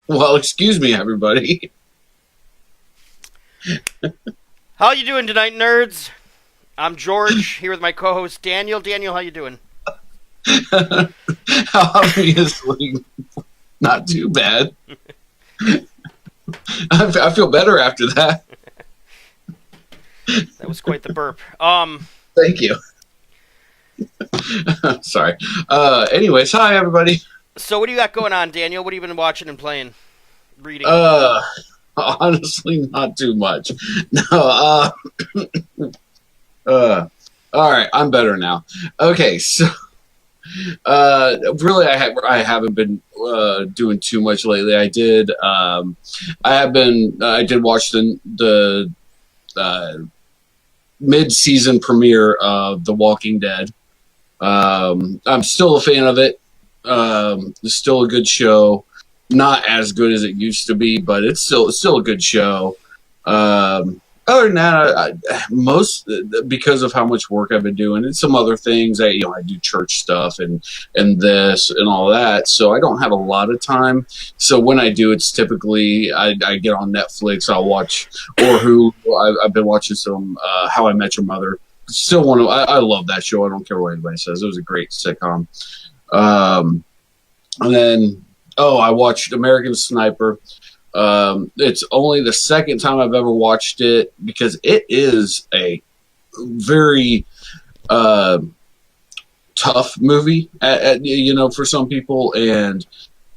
Well, excuse me, everybody. How you doing tonight, nerds? I'm George here with my co-host Daniel. Daniel, how you doing? Obviously, not too bad. I feel better after that. That was quite the burp. Thank you. Sorry. Anyways, hi, everybody. So what do you got going on, Daniel? What have you been watching and playing, reading? Uh, Honestly, not too much. No, all right, I'm better now. Okay, so really, I haven't been doing too much lately. I did watch the mid season premiere of The Walking Dead. I'm still a fan of it. It's still a good show. Not as good as it used to be, but it's still a good show. Other than that, most because of how much work I've been doing and some other things. I do church stuff and this and all that, so I don't have a lot of time. So when I do, it's typically I get on Netflix. I'll watch or who I've been watching some How I Met Your Mother. Still one of I love that show. I don't care what anybody says. It was a great sitcom. And then I watched American Sniper. It's only the second time I've ever watched it because it is a very tough movie, for some people, and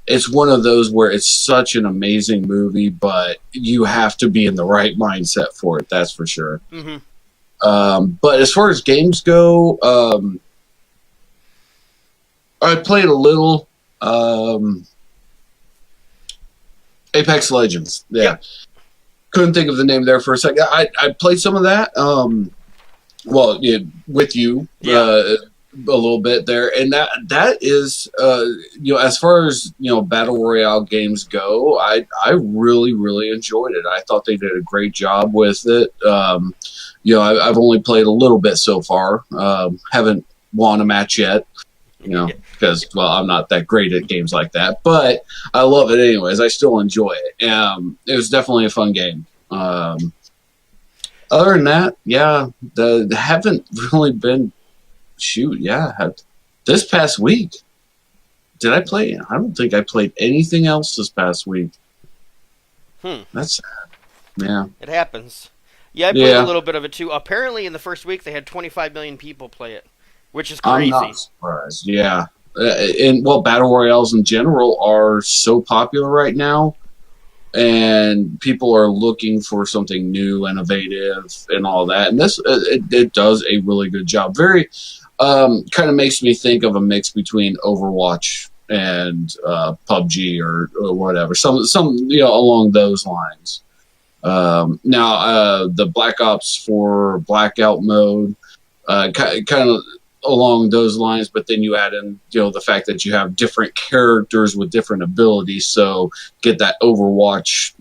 it's one of those where it's such an amazing movie, but you have to be in the right mindset for it. That's for sure. Mm-hmm. But as far as games go, I played a little. Apex Legends. Yeah. Yep. Couldn't think of the name there for a second. I played some of that. With you a little bit there, and that is as far as battle royale games go, I really enjoyed it. I thought they did a great job with it. I've only played a little bit so far. Haven't won a match yet. Because I'm not that great at games like that, but I love it anyways. I still enjoy it. It was definitely a fun game. Other than that, haven't really been this past week. Did I play? I don't think I played anything else this past week. That's sad. Yeah. It happens. Yeah, I played a little bit of it too. Apparently, in the first week, they had 25 million people play it, which is crazy. I'm not surprised. Yeah. Battle royales in general are so popular right now, and people are looking for something new, innovative, and all that. And this it does a really good job. Very kind of makes me think of a mix between Overwatch and PUBG or whatever. Some along those lines. Now the Black Ops 4 Blackout mode, kind of along those lines, but then you add in the fact that you have different characters with different abilities, so get that Overwatch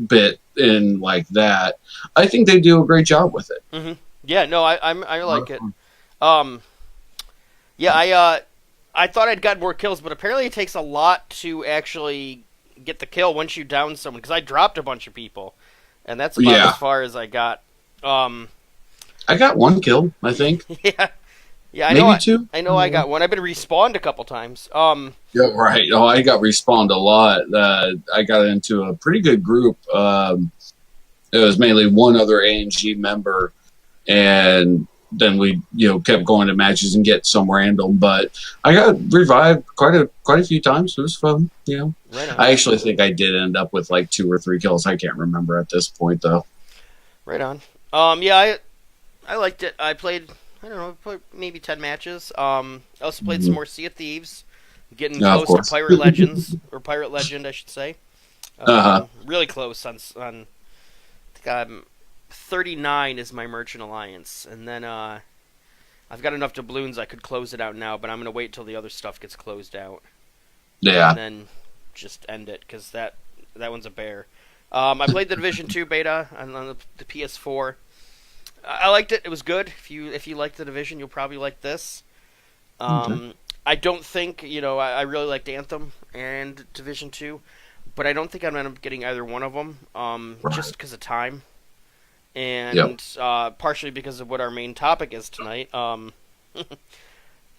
bit in like that. I think they do a great job with it. Mm-hmm. Yeah, no, I like it. I thought I'd got more kills, but apparently it takes a lot to actually get the kill once you down someone, because I dropped a bunch of people, and that's about as far as I got. I got one kill, I think. Yeah, I maybe know. Two. I know. I got one. I've been respawned a couple times. Yeah, right. Oh, I got respawned a lot. I got into a pretty good group. It was mainly one other ANG member, and then we kept going to matches and get some random. But I got revived quite a few times. It was fun. Right on. I actually think I did end up with like 2 or 3 kills. I can't remember at this point though. Right on. I liked it. I played. I don't know, maybe 10 matches. I also played some more Sea of Thieves, getting close to Pirate Legends, or Pirate Legend, I should say. Really close on I think I'm 39 is my Merchant Alliance, and then I've got enough doubloons I could close it out now, but I'm going to wait till the other stuff gets closed out. Yeah. And then just end it, because that one's a bear. I played the Division 2 beta on the PS4. I liked it. It was good. If you like the Division, you'll probably like this. I don't think I really liked Anthem and Division 2, but I don't think I'm going to end up getting either one of them, Right. just because of time, Yep. and partially because of what our main topic is tonight. Hmm.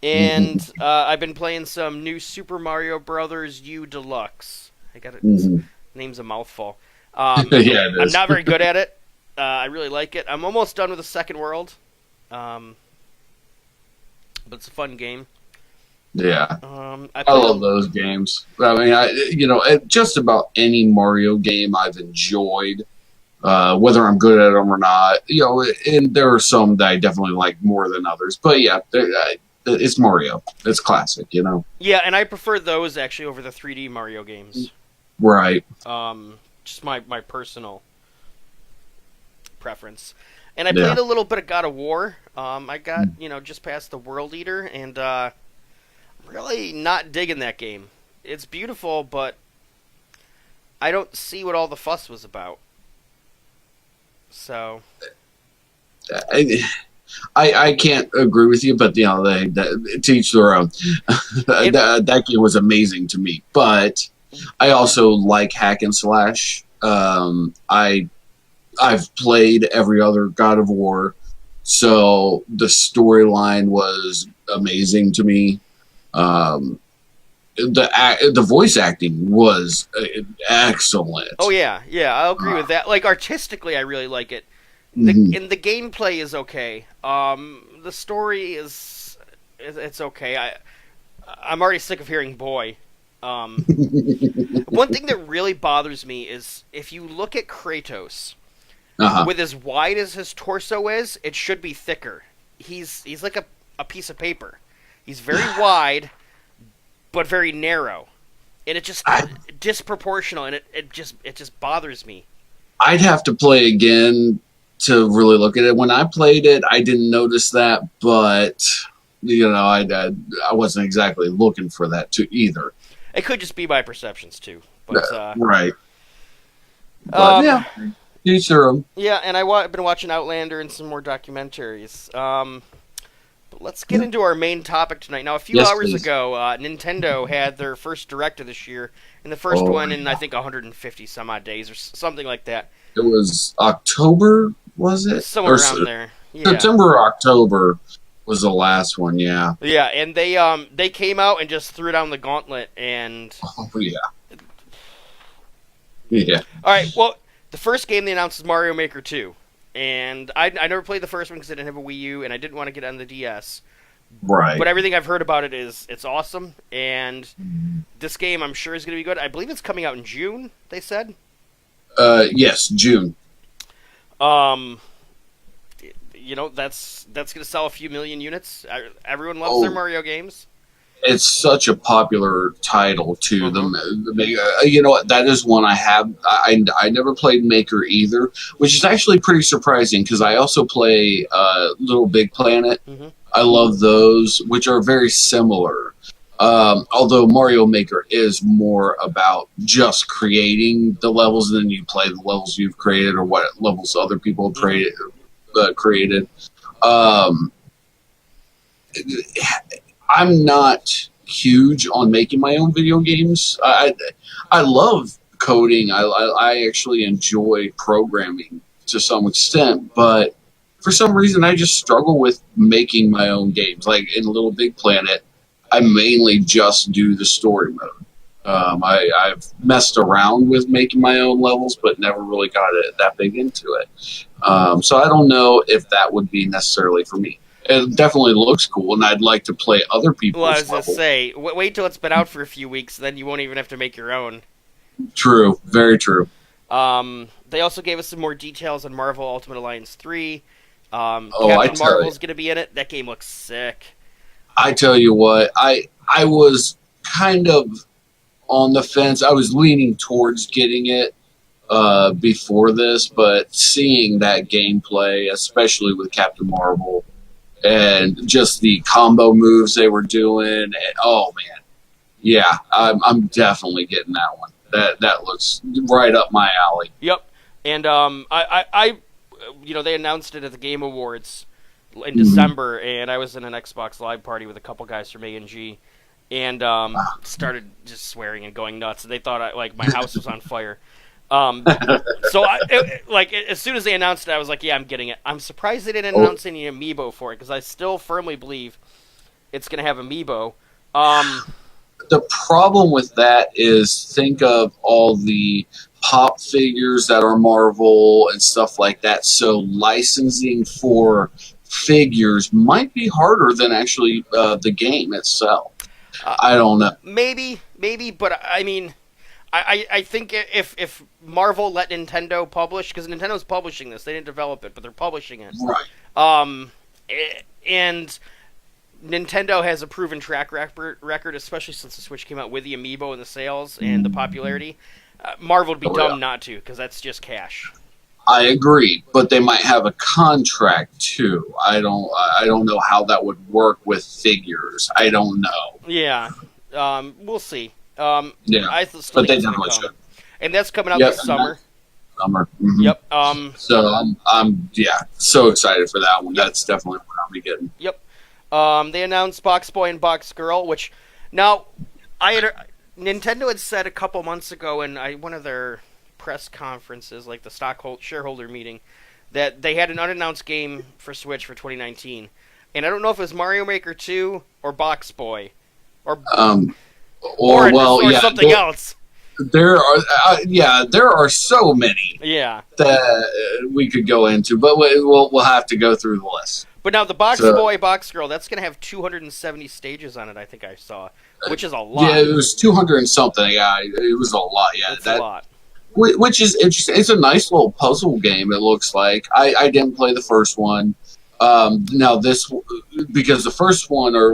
And I've been playing some new Super Mario Brothers U Deluxe. I got it. Hmm. Name's a mouthful. Yeah, it I'm is. not very good at it. I really like it. I'm almost done with the second world, um, but it's a fun game. Yeah. I I played love a those games. I mean, just about any Mario game I've enjoyed, whether I'm good at them or not. And there are some that I definitely like more than others. But yeah, it's Mario. It's classic. yeah, and I prefer those actually over the 3D Mario games. Right. Just my personal preference. And I Yeah. played a little bit of God of War. I got just past the World Eater, and really not digging that game. It's beautiful, but I don't see what all the fuss was about. So I, I can't agree with you, but to each their own. it, That game was amazing to me, but I also like hack and slash. I've played every other God of War, so the storyline was amazing to me. Um, the voice acting was oh excellent. yeah, I'll agree Uh, with that. Like artistically, I really like it. mhm. The gameplay is okay. The story it's okay. I'm already sick of hearing boy. Um, One thing that really bothers me is if you look at Kratos, Uh-huh. with as wide as his torso is, it should be thicker. He's like a piece of paper. He's very wide, but very narrow, and it just I, disproportional, and it just bothers me. I'd have to play again to really look at it. When I played it, I didn't notice that, but I wasn't exactly looking for that too either. It could just be my perceptions too, but Right. But um, yeah, each their own. yeah. And I've been watching Outlander and some more documentaries. But let's get Yeah. into our main topic tonight. Now, a few Yes, hours please. ago, Nintendo had their first direct of this year, and the first Oh, one in I yeah. think 150 some odd days or something like that, It was October, was it? somewhere Or around there. Yeah, September or October was the last one, yeah. yeah, and they came out and just threw down the gauntlet. And Oh, yeah. Yeah. all right, well, the first game they announced is Mario Maker 2, and I never played the first one because I didn't have a Wii U and I didn't want to get on the DS. Right. But everything I've heard about it is it's awesome, and this game I'm sure is going to be good. I believe it's coming out in June. They said. Yes, June. Um, that's going to sell a few million units. Everyone loves their Oh, Mario games. it's such a popular title too. Uh-huh. You know what? That is one I have. I never played Maker either, which is actually pretty surprising because I also play Little Big Planet. Hmm. I love those, which are very similar. Although Mario Maker is more about just creating the levels, and then you play the levels you've created or what levels other people have Hmm. created. Um, I'm not huge on making my own video games. I love coding. I actually enjoy programming to some extent, but for some reason I just struggle with making my own games. Like in Little Big Planet, I mainly just do the story mode. I've messed around with making my own levels, but never really got that big into it. So I don't know if that would be necessarily for me. It definitely looks cool, and I'd like to play other Well, I people's was going to levels. say, wait till it's been out for a few weeks, then you won't even have to make your own. True, very true. They also gave us some more details on Marvel Ultimate Alliance 3. Oh, Captain Marvel's going to be in it. That game looks sick. I tell you what, I was kind of on the fence. I was leaning towards getting it before this, but seeing that gameplay, especially with Captain Marvel, and just the combo moves they were doing, and, oh man, yeah, I'm definitely getting that one. That looks right up my alley. Yep. And they announced it at the Game Awards in Mhm. December, and I was in an Xbox Live party with a couple guys from A&G, and started just swearing and going nuts. They thought my house was on fire. So as soon as they announced it, I was like, yeah, I'm getting it. I'm surprised they didn't announce any amiibo for it, because I still firmly believe it's going to have amiibo. The problem with that is, think of all the pop figures that are Marvel and stuff like that. So licensing for figures might be harder than actually the game itself. I don't know. Maybe, but I mean, I think if Marvel let Nintendo publish, because Nintendo's publishing this, they didn't develop it, but they're publishing it. Right. And Nintendo has a proven track record, especially since the Switch came out, with the amiibo and the sales and the popularity. Marvel would be dumb not to, because that's just cash. I agree, but they might have a contract too. I don't know how that would work with figures. I don't know. Yeah, we'll see. Yeah, but they definitely should. And that's coming out this summer. Mm-hmm. Yep. So I'm so excited for that one. Yep. That's definitely what I'll be getting. Yep. They announced Box Boy and Box Girl, which now Nintendo had said a couple months ago in one of their press conferences, like the shareholder meeting, that they had an unannounced game for Switch for 2019, and I don't know if it was Mario Maker 2 or Box Boy, or something else. There are so many. Yeah. That we could go into, but we'll have to go through the list. But now the Box Boy, Box Girl, that's going to have 270 stages on it, I think I saw, which is a lot. Yeah, it was 200 and something. Yeah, it was a lot. Yeah, that's a lot. Which is interesting. It's a nice little puzzle game, it looks like. I didn't play the first one. Now this, because the first one where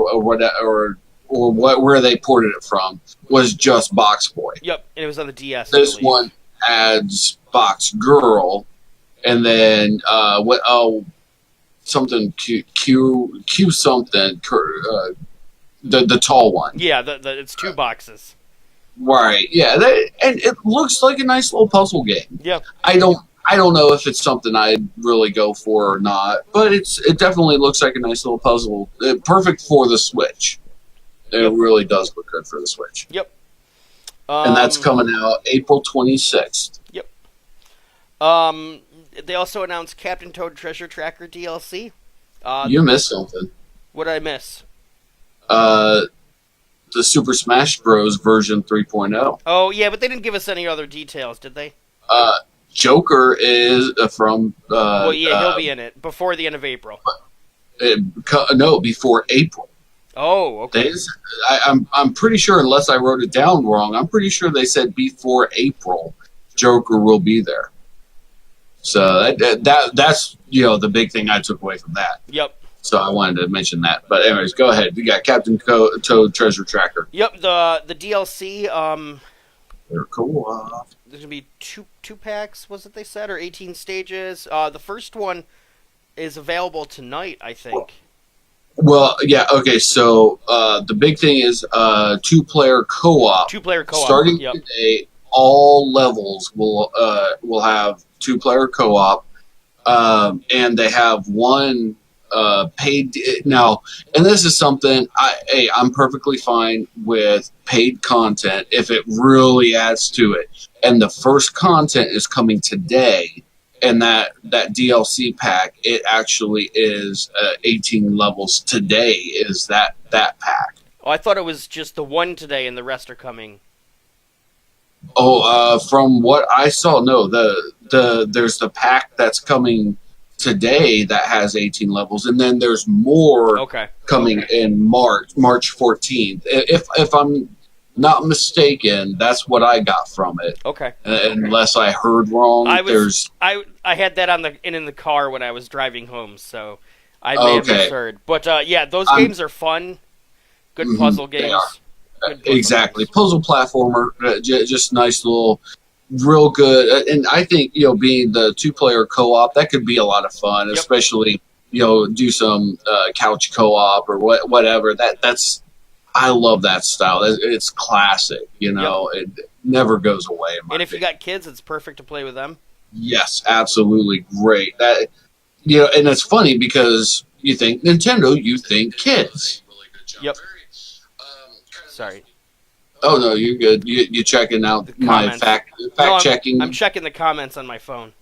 they ported it from was just Box Boy. Yep, and it was on the DS. This one adds Box Girl, and then something Q something, the tall one. Yeah, it's two boxes. Right. Yeah, and it looks like a nice little puzzle game. Yeah. I don't know if it's something I'd really go for or not, but it definitely looks like a nice little puzzle. Perfect for the Switch. It really does look good for the Switch. Yep. And that's coming out April 26th. Yep. They also announced Captain Toad Treasure Tracker DLC. You missed something. What did I miss? The Super Smash Bros. Version 3.0. Oh, yeah, but they didn't give us any other details, did they? Joker is from... well, yeah, he'll be in it before the end of April. No, before April. Oh, okay. I'm pretty sure, unless I wrote it down wrong, I'm pretty sure they said before April, Joker will be there. So that's the big thing I took away from that. Yep. So I wanted to mention that. But anyways, go ahead. We got Captain Toad Treasure Tracker. Yep, the DLC. They're cool. There's gonna be two packs. Was it they said, or 18 stages? The first one is available tonight, I think. Well, yeah. Okay, so the big thing is 2-player co-op. 2-player co-op. Starting today, all levels will have 2-player co-op, and they have one paid now. And this is something I'm perfectly fine with paid content if it really adds to it. And the first content is coming today. And that DLC pack, it actually is 18 levels today. Is that pack? Oh, I thought it was just the one today, and the rest are coming. Oh, from what I saw, no. There's the pack that's coming today that has 18 levels, and then there's more coming in March 14th. If I'm not mistaken, that's what I got from it. Okay. Unless I heard wrong. I had that in the car when I was driving home, so I may have misheard. But yeah, those games are fun. Good puzzle games. They are. Exactly. Puzzle platformer, just nice little, real good. And I think, being the 2-player co-op, that could be a lot of fun, especially, do some couch co-op or whatever. That's I love that style. It's classic, It never goes away. And if you got kids, it's perfect to play with them. Yes, absolutely great. And it's funny because you think Nintendo, you think kids. Yep. Sorry. Oh no, you're good. You checking out my fact checking? I'm checking the comments on my phone.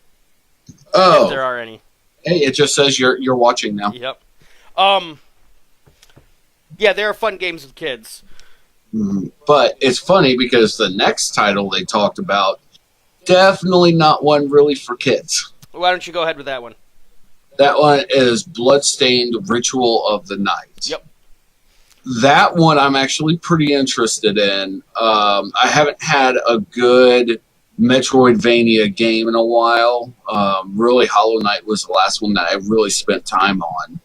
Oh, if there are any. Hey, it just says you're watching now. Yep. Yeah, they are fun games with kids. But it's funny because the next title they talked about, definitely not one really for kids. Why don't you go ahead with that one? That one is Bloodstained Ritual of the Night. Yep. That one I'm actually pretty interested in. I haven't had a good Metroidvania game in a while. Really, Hollow Knight was the last one that I really spent time on.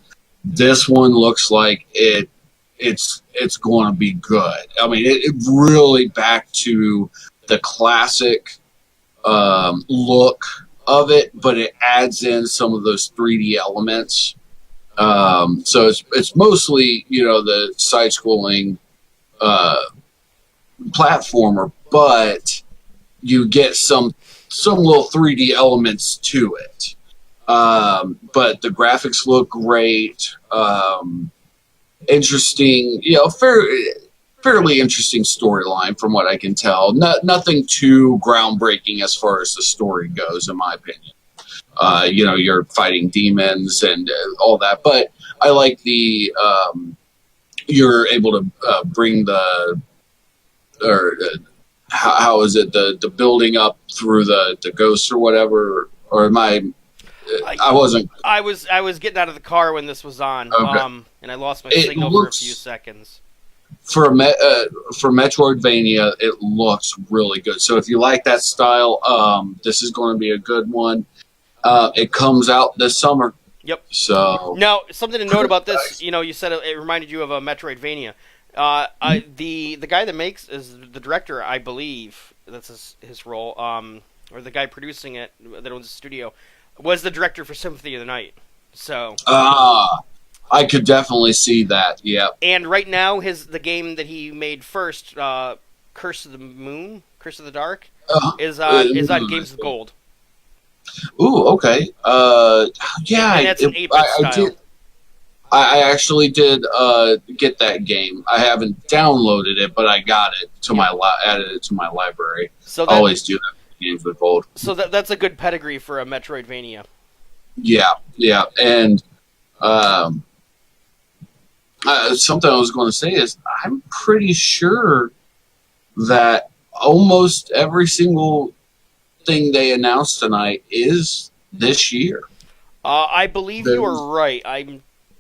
This one looks like it's going to be good. I mean, it really back to the classic look of it, but it adds in some of those 3D elements. So it's mostly, the side-scrolling platformer, but you get some little 3D elements to it. But the graphics look great. Interesting, fairly interesting storyline from what I can tell. Nothing too groundbreaking as far as the story goes, in my opinion. You're fighting demons and all that, but I like the you're able to bring how is it the building up through the ghosts or whatever, or am I wasn't. I was getting out of the car when this was on, okay. And I lost my signal for a few seconds. For Metroidvania, it looks really good. So if you like that style, this is going to be a good one. It comes out this summer. Yep. So now, something to note about this, you said it reminded you of a Metroidvania. The guy that makes is the director, I believe. That's his role. Or the guy producing it that owns the studio was the director for Symphony of the Night. So. I could definitely see that. Yeah. And right now, the game that he made first, Curse of the Moon, Curse of the Dark, is on Games with Gold. Ooh, okay. Yeah, and that's an 8-bit style. I actually did get that game. I haven't downloaded it, but I got it to added it to my library. So I always do that with Games with Gold. So that's a good pedigree for a Metroidvania. Yeah, and something I was going to say is I'm pretty sure that almost every single thing they announced tonight is this year. I believe you are right.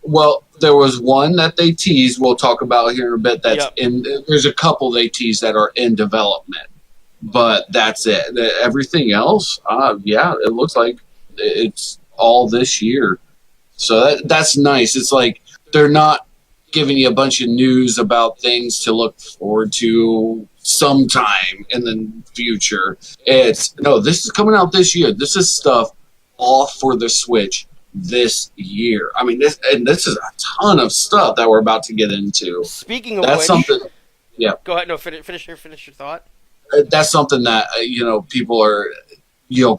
Well, there was one that they teased. We'll talk about here in a bit. There's a couple they teased that are in development, but that's it. Everything else, it looks like it's all this year. So that's nice. It's like they're not giving you a bunch of news about things to look forward to sometime in the future. This is coming out this year. This is stuff all for the Switch this year. I mean, this is a ton of stuff that we're about to get into. Speaking of which, something. Yeah. Go ahead. No, finish your thought. That's something that people are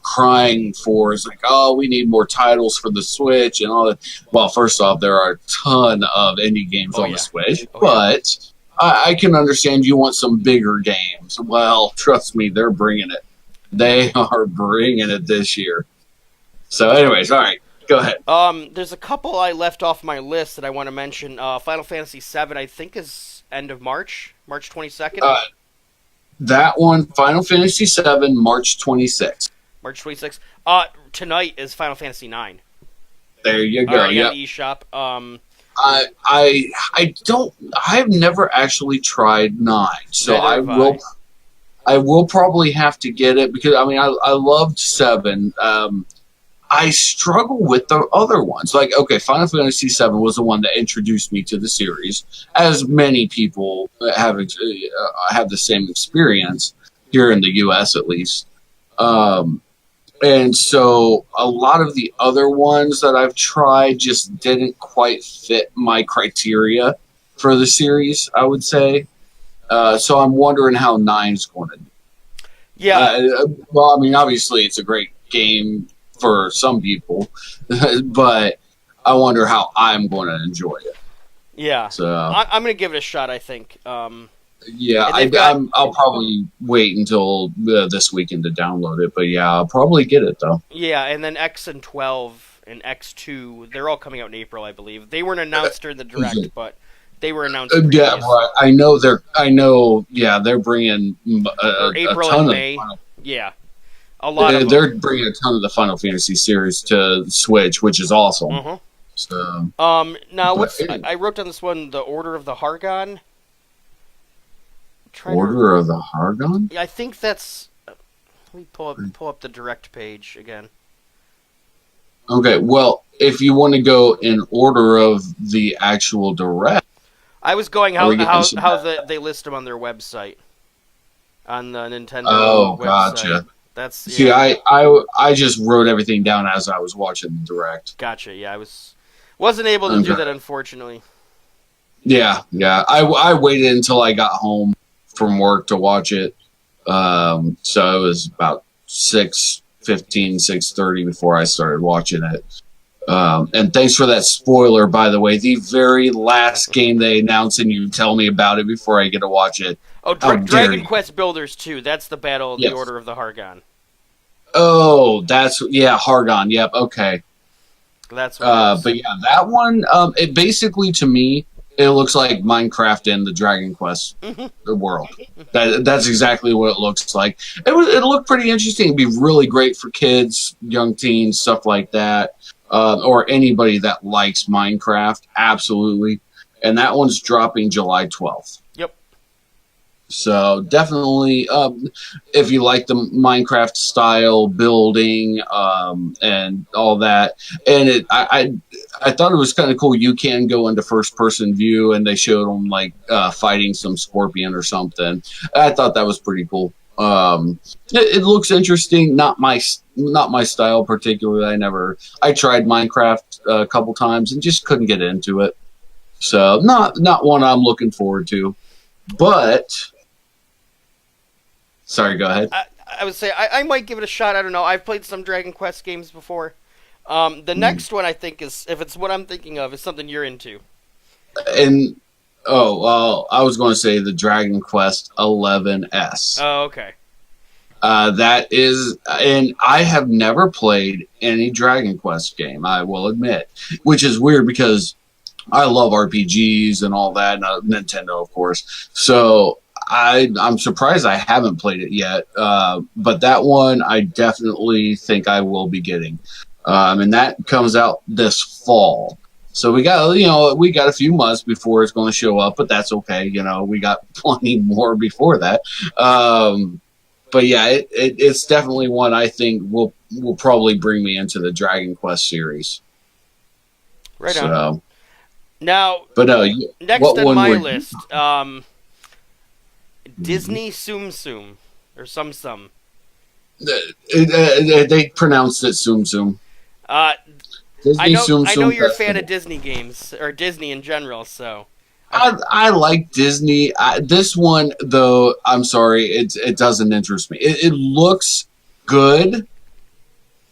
crying for. Is like, oh, we need more titles for the Switch and all that. Well, first off, there are a ton of indie games on the Switch, but I can understand you want some bigger games. Well, trust me, they're bringing it. They are bringing it this year. So, anyways, all right, go ahead. There's a couple I left off my list that I want to mention. Final Fantasy VII, I think, is end of March 22nd. That one, Final Fantasy VII, March 26th. March 26th. Tonight is Final Fantasy IX. There you go. Yeah. The eShop. I've never actually tried 9, so I will probably have to get it because I loved 7. I struggle with the other ones. Like, okay, Final Fantasy VII was the one that introduced me to the series, as many people have the same experience here in the U.S. at least. And so a lot of the other ones that I've tried just didn't quite fit my criteria for the series, I would say. So I'm wondering how 9's going to do. Yeah. Obviously it's a great game for some people, but I wonder how I'm going to enjoy it. Yeah. So I'm going to give it a shot, I think. Yeah, I'll probably wait until this weekend to download it. But yeah, I'll probably get it though. Yeah, and then X and 12 and X2, they're all coming out in April, I believe. They weren't announced during the direct, but they were announced. Yeah, right. I know. Yeah, they're bringing April a ton and May. Yeah, a lot. They're bringing a ton of the Final Fantasy series to Switch, which is awesome. Uh-huh. So, now I wrote down this one, the Order of the Hargon. Order of the Hargon? I think that's. Let me pull up the direct page again. Okay, well, if you want to go in order of the actual direct, I was going how they list them on their website, on the Nintendo. Oh, website. Gotcha. That's yeah. See, I just wrote everything down as I was watching the direct. Gotcha. Yeah, I wasn't able to do that, unfortunately. Yeah. I waited until I got home from work to watch it. So it was about 6:15, 6:30 before I started watching it. And thanks for that spoiler, by the way. The very last game they announced, and you tell me about it before I get to watch it. Oh, Dragon Quest Builders 2. That's the battle of the Order of the Hargon. Oh, Hargon. Yep. Okay. That's what but yeah, that one. It basically, to me, it looks like Minecraft in the Dragon Quest world. That's exactly what it looks like. It looked pretty interesting. It'd be really great for kids, young teens, stuff like that, or anybody that likes Minecraft. Absolutely. And that one's dropping July 12th. Yep. So definitely, if you like the Minecraft style building and all that, and I thought it was kind of cool. You can go into first person view, and they showed them like fighting some scorpion or something. I thought that was pretty cool. It looks interesting. Not my style particularly. I tried Minecraft a couple times and just couldn't get into it. So not one I'm looking forward to, but. Sorry, go ahead. I would say I might give it a shot. I don't know. I've played some Dragon Quest games before. The next one I think is, if it's what I'm thinking of, is something you're into. And I was going to say the Dragon Quest 11S. Oh, okay. That is, and I have never played any Dragon Quest game, I will admit, which is weird because I love RPGs and all that, and Nintendo, of course. So I'm surprised I haven't played it yet, but that one I definitely think I will be getting, and that comes out this fall. So we got a few months before it's going to show up, but that's okay. We got plenty more before that. But yeah, it's definitely one I think will probably bring me into the Dragon Quest series. Right on. Now, but next on my list. Disney Tsum Tsum, or Tsum Tsum. They pronounced it Tsum Tsum. I know you're a fan of Disney games, or Disney in general, so. I like Disney. This one, though, I'm sorry, it doesn't interest me. It looks good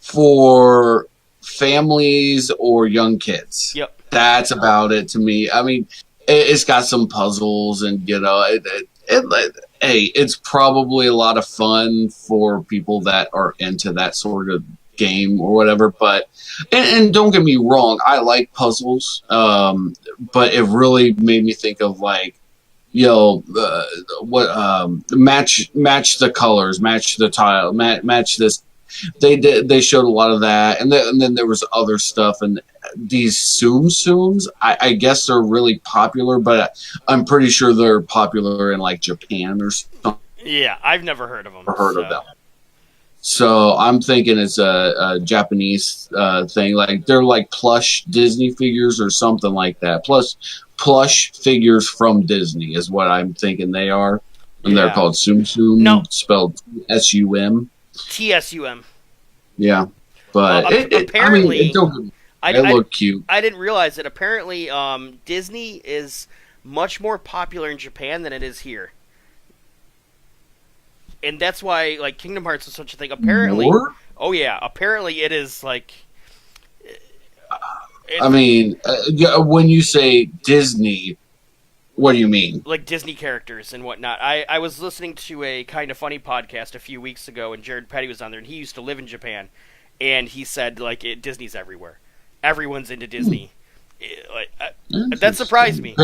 for families or young kids. Yep. That's about it to me. I mean, it's got some puzzles, and it's probably a lot of fun for people that are into that sort of game or whatever. But and don't get me wrong, I like puzzles, but it really made me think of like, match the colors, match the tile, match this. They showed a lot of that, and then there was other stuff, and these Tsum Tsums, I guess they're really popular, but I'm pretty sure they're popular in like Japan or something. Yeah, I've never heard of them. Of them. So I'm thinking it's a Japanese thing. Like they're like plush Disney figures or something like that. Plus plush figures from Disney is what I'm thinking they are. And they're called Tsum Tsum, spelled SUM. TSUM. Yeah. But apparently, they look cute. I didn't realize that apparently Disney is much more popular in Japan than it is here. And that's why, like, Kingdom Hearts is such a thing. Apparently, more? Oh yeah, apparently it is like. I mean, when you say Disney, What do you mean? Like Disney characters and whatnot. I was listening to a Kind of Funny podcast a few weeks ago, and Jared Petty was on there, and he used to live in Japan, and he said like Disney's everywhere. Everyone's into Disney. That surprised me.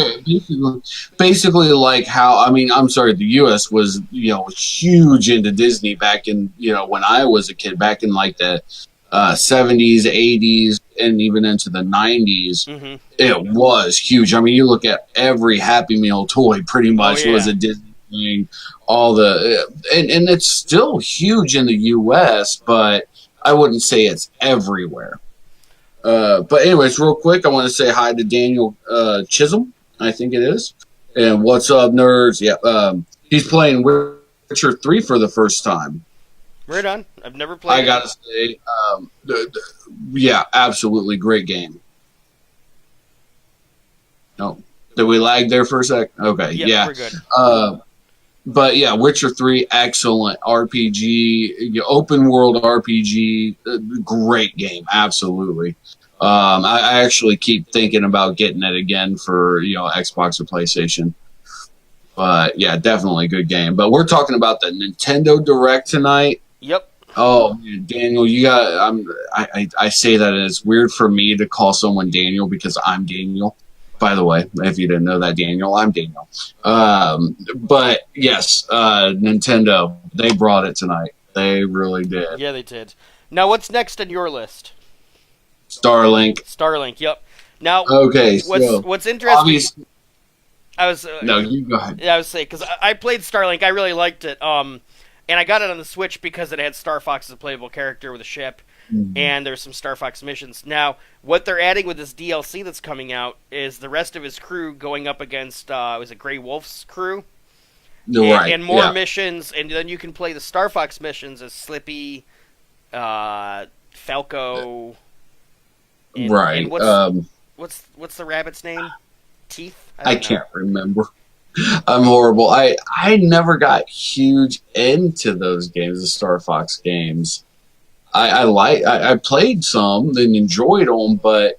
Basically, like how I'm sorry, the U.S. was huge into Disney back in when I was a kid, back in like the 70s, 80s, and even into the 90s. Mm-hmm. It was huge. I mean, you look at every Happy Meal toy pretty much was a Disney thing. All the and it's still huge in the U.S., but I wouldn't say it's everywhere. But anyways, real quick, I want to say hi to Daniel Chisholm, I think it is. And what's up, nerds? Yeah, he's playing Witcher 3 for the first time. Right on. I've never played. I gotta say, yeah, absolutely great game. No, did we lag there for a sec? Okay, yeah. We're good. But yeah, Witcher 3, excellent RPG, open world RPG, great game, absolutely. I actually keep thinking about getting it again for Xbox or PlayStation. But yeah, definitely a good game. But we're talking about the Nintendo Direct tonight. Yep. Oh, man, Daniel, you got. I say that, and it's weird for me to call someone Daniel because I'm Daniel. By the way, if you didn't know that, Daniel, I'm Daniel. But yes, Nintendo, they brought it tonight. They really did. Yeah, they did. Now, what's next on your list? Starlink. Yep. Now, okay. What's interesting? No, you go ahead. Yeah, I was saying because I played Starlink. I really liked it. And I got it on the Switch because it had Star Fox as a playable character with a ship. Mm-hmm. And there's some Star Fox missions. Now, what they're adding with this DLC that's coming out is the rest of his crew going up against, was it Grey Wolf's crew? Right. And more missions, and then you can play the Star Fox missions as Slippy, Falco. And, right. And what's the rabbit's name? Teeth? I can't remember. I'm horrible. I never got huge into those games, the Star Fox games. I played some and enjoyed them, but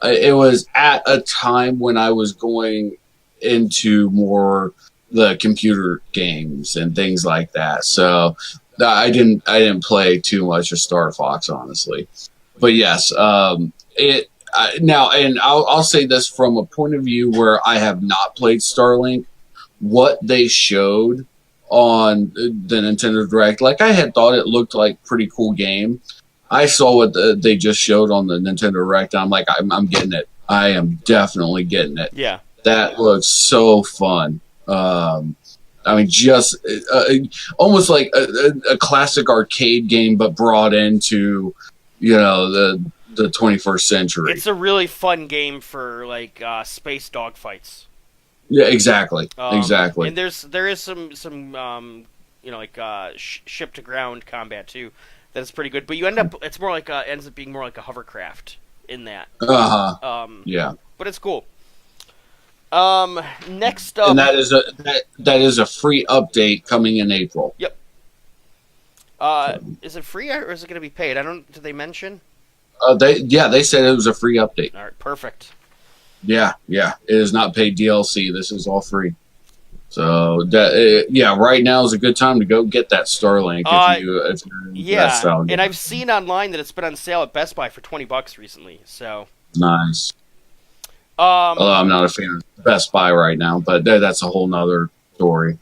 it was at a time when I was going into more the computer games and things like that. So I didn't play too much of Star Fox, honestly. But yes, now, and I'll say this from a point of view where I have not played Starlink. What they showed on the Nintendo Direct, like I had thought it looked like a pretty cool game. I saw what they just showed on the Nintendo Direct, and I'm like, I'm getting it. I am definitely getting it. Yeah, that looks so fun. I mean, just almost like a classic arcade game, but brought into the 21st century. It's a really fun game for like space dogfights. Yeah, exactly. Exactly. And there is some ship to ground combat too. That's pretty good. But you end up ends up being more like a hovercraft in that. Yeah. But it's cool. Next up, and that is a free update coming in April. Yep. Is it free or is it going to be paid? Did they mention? They said it was a free update. All right, perfect. Yeah, it is not paid DLC. This is all free. So right now is a good time to go get that Starlink if you're in that style game. And I've seen online that it's been on sale at Best Buy for $20 recently. So nice. Although I'm not a fan of Best Buy right now, but that's a whole nother story.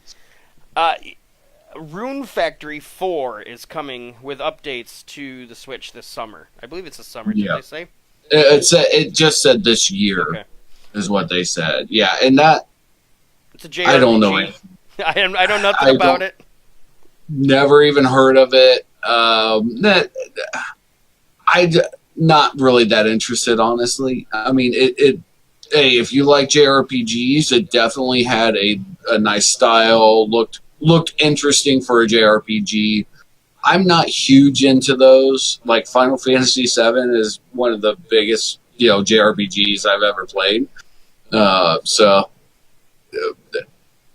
Rune Factory 4 is coming with updates to the Switch this summer. I believe it's this summer. Did they say? It just said this year is what they said. Yeah, and that it's a JRPG. I don't know anything. I know nothing about it. Never even heard of it. Not really that interested, honestly. I mean, hey, if you like JRPGs, it definitely had a nice style, looked interesting for a JRPG. I'm not huge into those. Like Final Fantasy VII is one of the biggest, JRPGs I've ever played. So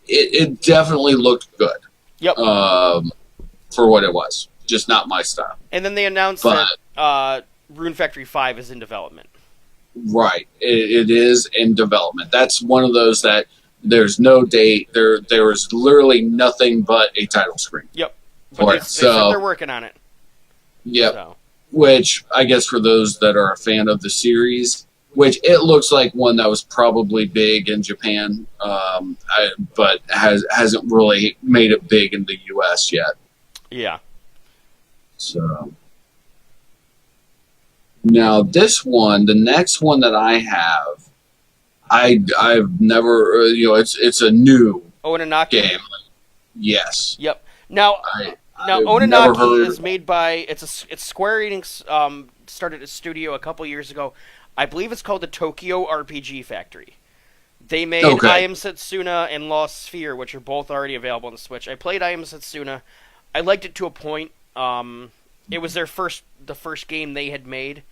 it definitely looked good. Yep. For what it was, just not my style. And then they announced that Rune Factory 5 is in development. Right, it is in development. That's one of those that There's no date. There was literally nothing but a title screen. Yep. But they said they're working on it. Yep. So. Which I guess for those that are a fan of the series, which it looks like one that was probably big in Japan, but hasn't really made it big in the U.S. yet. Yeah. So now this one, the next one that I have, I've never, it's a new Ononaki game. Yes. Yep. Now Ononaki is made by it's Square Enix. Started a studio a couple years ago. I believe it's called the Tokyo RPG Factory. They made I Am Setsuna and Lost Sphere, which are both already available on the Switch. I played I Am Setsuna. I liked it to a point. It was the first game they had made.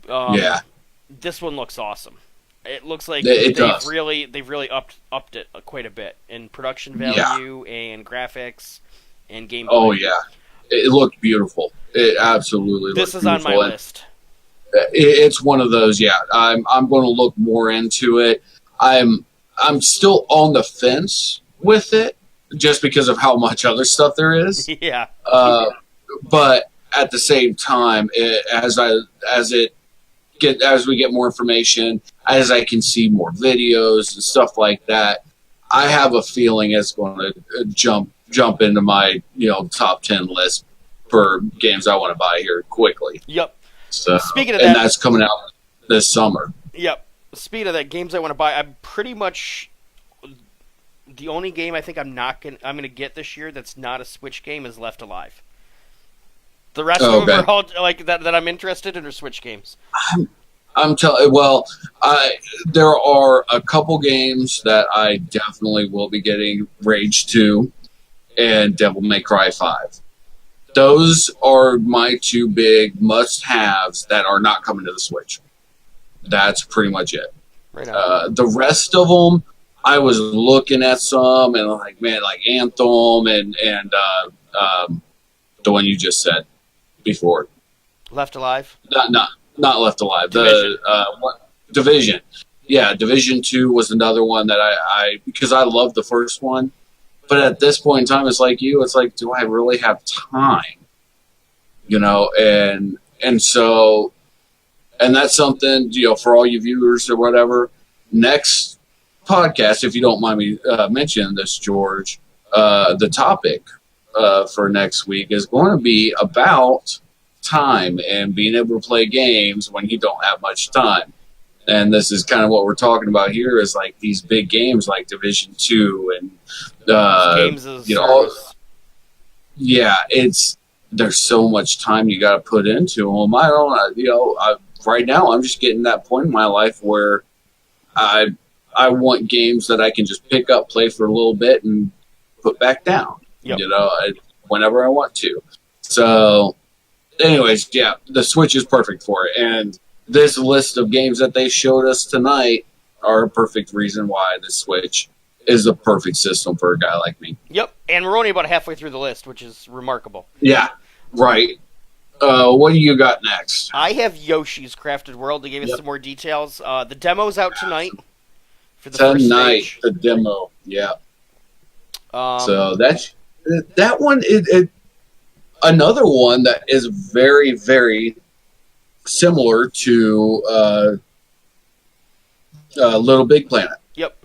Yeah. This one looks awesome. It looks like they've really upped it quite a bit in production value and graphics and gameplay. Oh yeah, it looked beautiful. It absolutely. This is on my list. It's one of those. Yeah, I'm going to look more into it. I'm still on the fence with it just because of how much other stuff there is. Yeah. But at the same time, as we get more information, as I can see more videos and stuff like that, I have a feeling it's going to jump into my top 10 list for games I want to buy here quickly. Yep. So speaking of that, and that's coming out this summer. Yep. Speaking of that, games I want to buy, I'm pretty much the only game I think I'm gonna get this year that's not a Switch game is Left Alive. The rest of them are all like that I'm interested in are Switch games. I'm telling. Well, there are a couple games that I definitely will be getting: Rage 2 and Devil May Cry 5. Those are my two big must-haves that are not coming to the Switch. That's pretty much it. Right on. The rest of them, I was looking at some and like Anthem and the one you just said before. Left Alive? Not Left Alive. Division. Division. Yeah, Division 2 was another one that I because I love the first one. But at this point in time, it's like, do I really have time? And so, and that's something, for all you viewers or whatever, next podcast, if you don't mind me mentioning this, George, the topic for next week is going to be about time and being able to play games when you don't have much time. And this is kind of what we're talking about here is like these big games like Division 2 and games as there's so much time you got to put into them. I don't, right now I'm just getting that point in my life where I want games that I can just pick up, play for a little bit, and put back down. Yep. Whenever I want to. So, anyways, yeah, the Switch is perfect for it, and this list of games that they showed us tonight are a perfect reason why the Switch is the perfect system for a guy like me. Yep, and we're only about halfway through the list, which is remarkable. Yeah, right. What do you got next? I have Yoshi's Crafted World. They gave us some more details. The demo's out tonight for the first stage. The demo, yeah. So that one is another one that is very, very similar to Little Big Planet. Yep.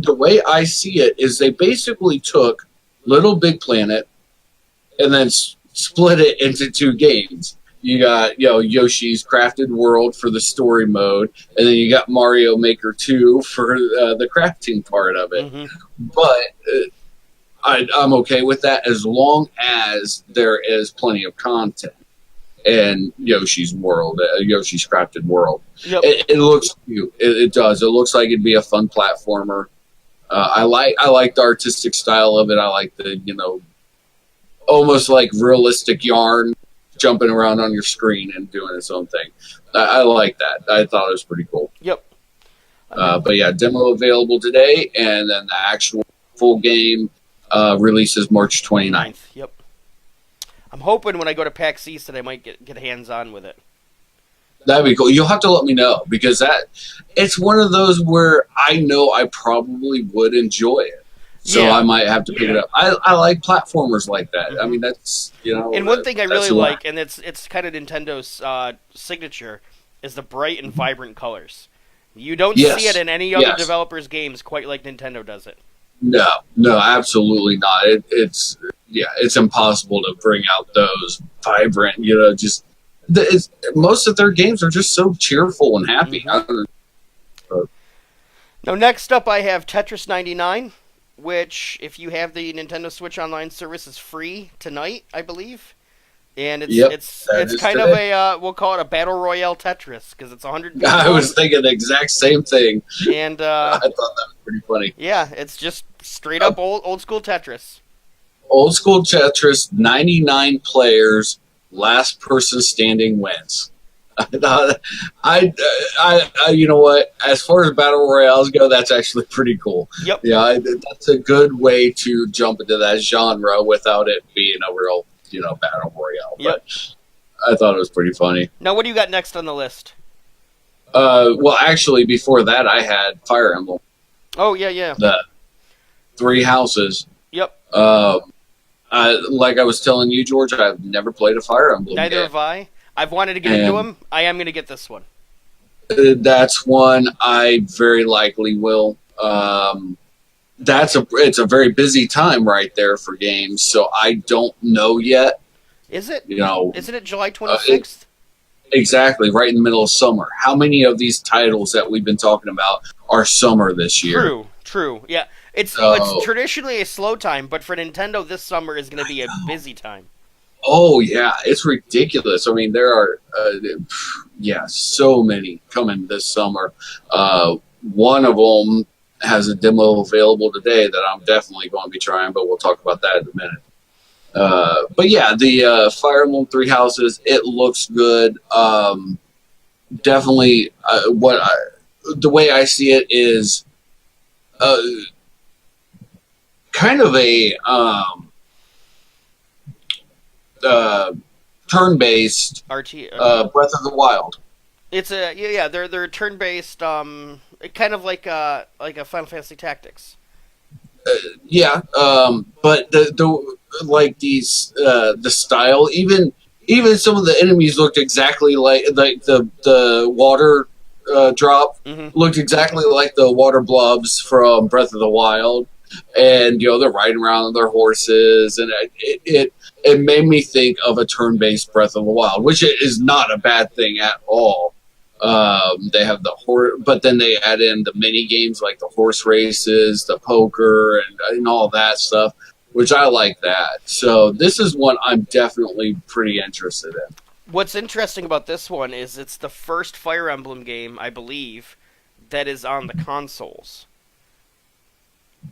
The way I see it is they basically took Little Big Planet and then split it into two games. You got Yoshi's Crafted World for the story mode, and then you got Mario Maker 2 for the crafting part of it. Mm-hmm. But I'm okay with that as long as there is plenty of content. And Yoshi's World, Yoshi's Crafted World. Yep. It looks cute. It does. It looks like it'd be a fun platformer. I like the artistic style of it. I like the almost like realistic yarn jumping around on your screen and doing its own thing. I like that. I thought it was pretty cool. Yep. But yeah, demo available today, and then the actual full game releases March 29th. Yep. I'm hoping when I go to PAX East that I might get hands-on with it. That'd be cool. You'll have to let me know because it's one of those where I know I probably would enjoy it. So I might have to pick it up. I like platformers like that. Mm-hmm. I mean, that's, And one thing I really like, and it's kind of Nintendo's signature, is the bright and vibrant colors. You don't see it in any other developer's games quite like Nintendo does it. No, absolutely not. It's impossible to bring out those vibrant, most of their games are just so cheerful and happy. Mm-hmm. Now, next up, I have Tetris 99, which, if you have the Nintendo Switch Online service, is free tonight, I believe. And it's kind of a we'll call it a battle royale Tetris because it's 100 people. I was thinking the exact same thing, and I thought that was pretty funny. Yeah, it's just straight up old school Tetris. Old school Tetris, 99 players, last person standing wins. I you know what? As far as battle royales go, that's actually pretty cool. Yep. Yeah, that's a good way to jump into that genre without it being a real, battle royale. Yep. But I thought it was pretty funny. Now, what do you got next on the list? Well, actually, before that, I had Fire Emblem. Oh yeah. The 3 houses. Yep. Like I was telling you, George, I've never played a Fire Emblem. Neither have I. I've wanted to get into them. I am going to get this one. That's one I very likely will. It's a very busy time right there for games, so I don't know yet. Is it? Isn't it July 26th? Exactly, right in the middle of summer. How many of these titles that we've been talking about are summer this year? True. Yeah, it's traditionally a slow time, but for Nintendo, this summer is going to be a busy time. Oh, yeah, it's ridiculous. I mean, there are, so many coming this summer. One of them has a demo available today that I'm definitely going to be trying, but we'll talk about that in a minute. But yeah, the Fire Emblem 3 Houses, it looks good. Definitely, the way I see it is kind of a turn-based RT, Breath of the Wild. It's they're turn-based, kind of like a Final Fantasy Tactics. But the style, even some of the enemies looked exactly like the water drop looked exactly like the water blobs from Breath of the Wild, and they're riding around on their horses, and it made me think of a turn-based Breath of the Wild, which is not a bad thing at all. They have the horse, but then they add in the mini games like the horse races, the poker, and all that stuff, which I like that. So this is one I'm definitely pretty interested in. What's interesting about this one is it's the first Fire Emblem game, I believe, that is on the consoles.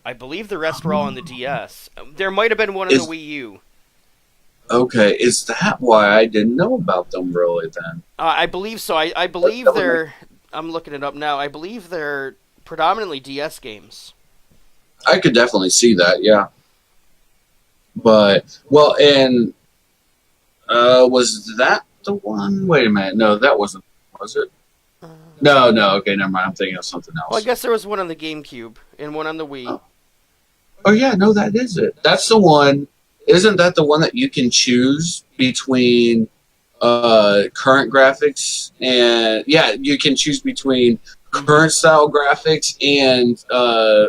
I believe the rest were all on the DS. There might have been one on the Wii U. Okay, is that why I didn't know about them really then? I believe so. I believe they're... I'm looking it up now. I believe they're predominantly DS games. I could definitely see that, yeah. But, well, and... was that the one? Wait a minute. No, that wasn't... Was it? No, okay, never mind. I'm thinking of something else. Well, I guess there was one on the GameCube and one on the Wii. Oh yeah, no, that is it. That's the one... Isn't that the one that you can choose between current graphics and... Yeah, you can choose between current style graphics and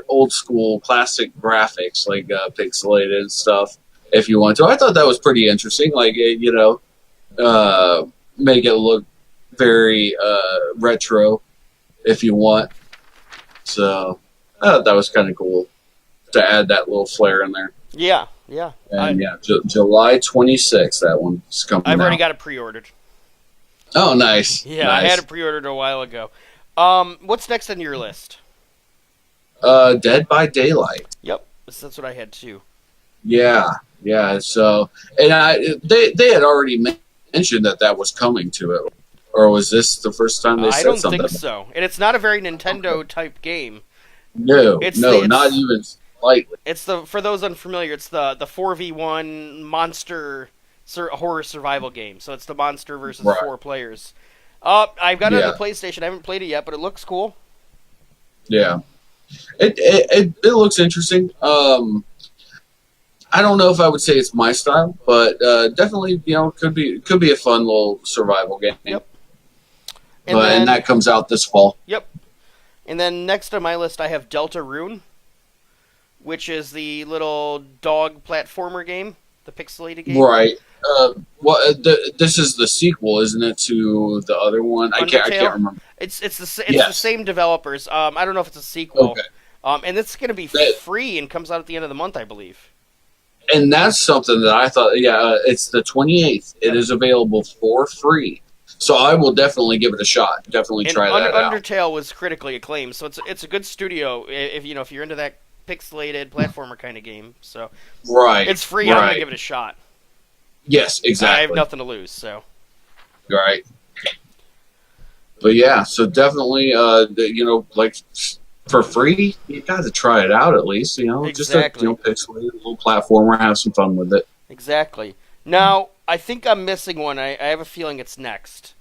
old school classic graphics, like pixelated and stuff, if you want to. I thought that was pretty interesting. Like, make it look very retro, if you want. So, I thought that was kind of cool to add that little flair in there. Yeah. And July 26th, that one's coming out. I've already got it pre-ordered. Oh, nice. Yeah, nice. I had it pre-ordered a while ago. What's next on your list? Dead by Daylight. Yep, that's what I had too. Yeah. So, and they had already mentioned that was coming to it, or was this the first time they said something? I don't think so. And it's not a very Nintendo type game. No, not even slightly. It's for those unfamiliar, it's the 4v1 monster horror survival game. So it's the monster versus 4 players. I've got it Yeah. on the PlayStation. I haven't played it yet, but it looks cool. Yeah. It looks interesting. I don't know if I would say it's my style, but definitely, could be a fun little survival game. Yep. And that comes out this fall. Yep. And then next on my list, I have Deltarune, which is the little dog platformer game, the pixelated game. Right. This is the sequel, isn't it, to the other one? I can't remember. It's the same developers. I don't know if it's a sequel. Okay. And it's going to be free and comes out at the end of the month, I believe. And that's something that I thought. Yeah, it's the 28th. It is available for free. So I will definitely give it a shot. Definitely try that out. Undertale was critically acclaimed, so it's a good studio if you're into that pixelated platformer kind of game. So right, it's free. I'm gonna give it a shot. Yes, exactly. I have nothing to lose, so right. But yeah, so definitely, like for free, you got to try it out at least. Exactly. Just a pixelated little platformer, have some fun with it. Exactly. Now, I think I'm missing one. I have a feeling it's next.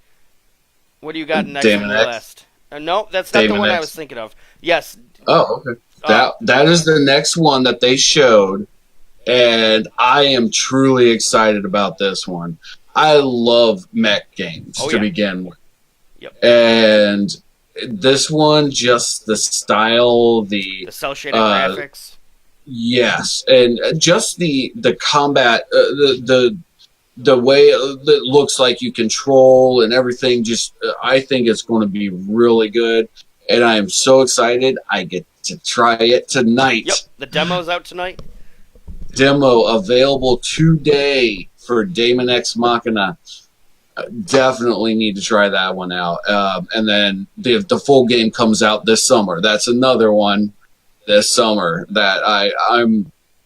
What do you got next on your list? No, that's not the one I was thinking of. Yes. Oh, okay. That is the next one that they showed, and I am truly excited about this one. I love mech games to begin with. Yep. And this one, just the style, the cel-shaded graphics. Yes, and just the combat, the way it looks like you control and everything. Just I think it's going to be really good, and I am so excited. I get to try it tonight. Yep, the demo's out tonight. Demo available today for Daemon X Machina. Definitely need to try that one out. And then the full game comes out this summer. That's another one this summer that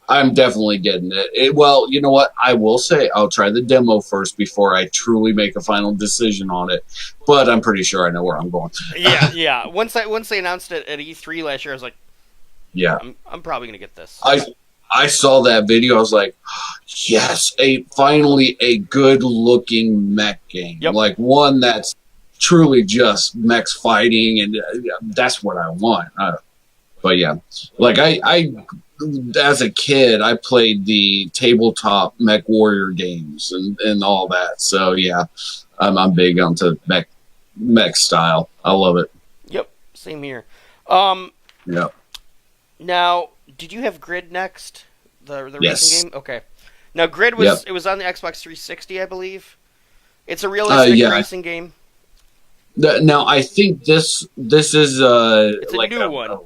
I'm definitely getting it. Well, you know what? I will say I'll try the demo first before I truly make a final decision on it. But I'm pretty sure I know where I'm going. Yeah. Once they announced it at E3 last year, I was like, yeah, I'm probably gonna get this. I saw that video. I was like, yes, finally a good-looking mech game. Yep. Like one that's truly just mechs fighting, and that's what I want. But yeah, like I as a kid, I played the tabletop Mech Warrior games and all that. So yeah, I'm big onto mech style. I love it. Yep, same here. Yeah. Now, did you have Grid next? The yes. racing game? Okay. Now, Grid was it was on the Xbox 360, I believe. It's a realistic racing game. Now, I think this is it's like a new one.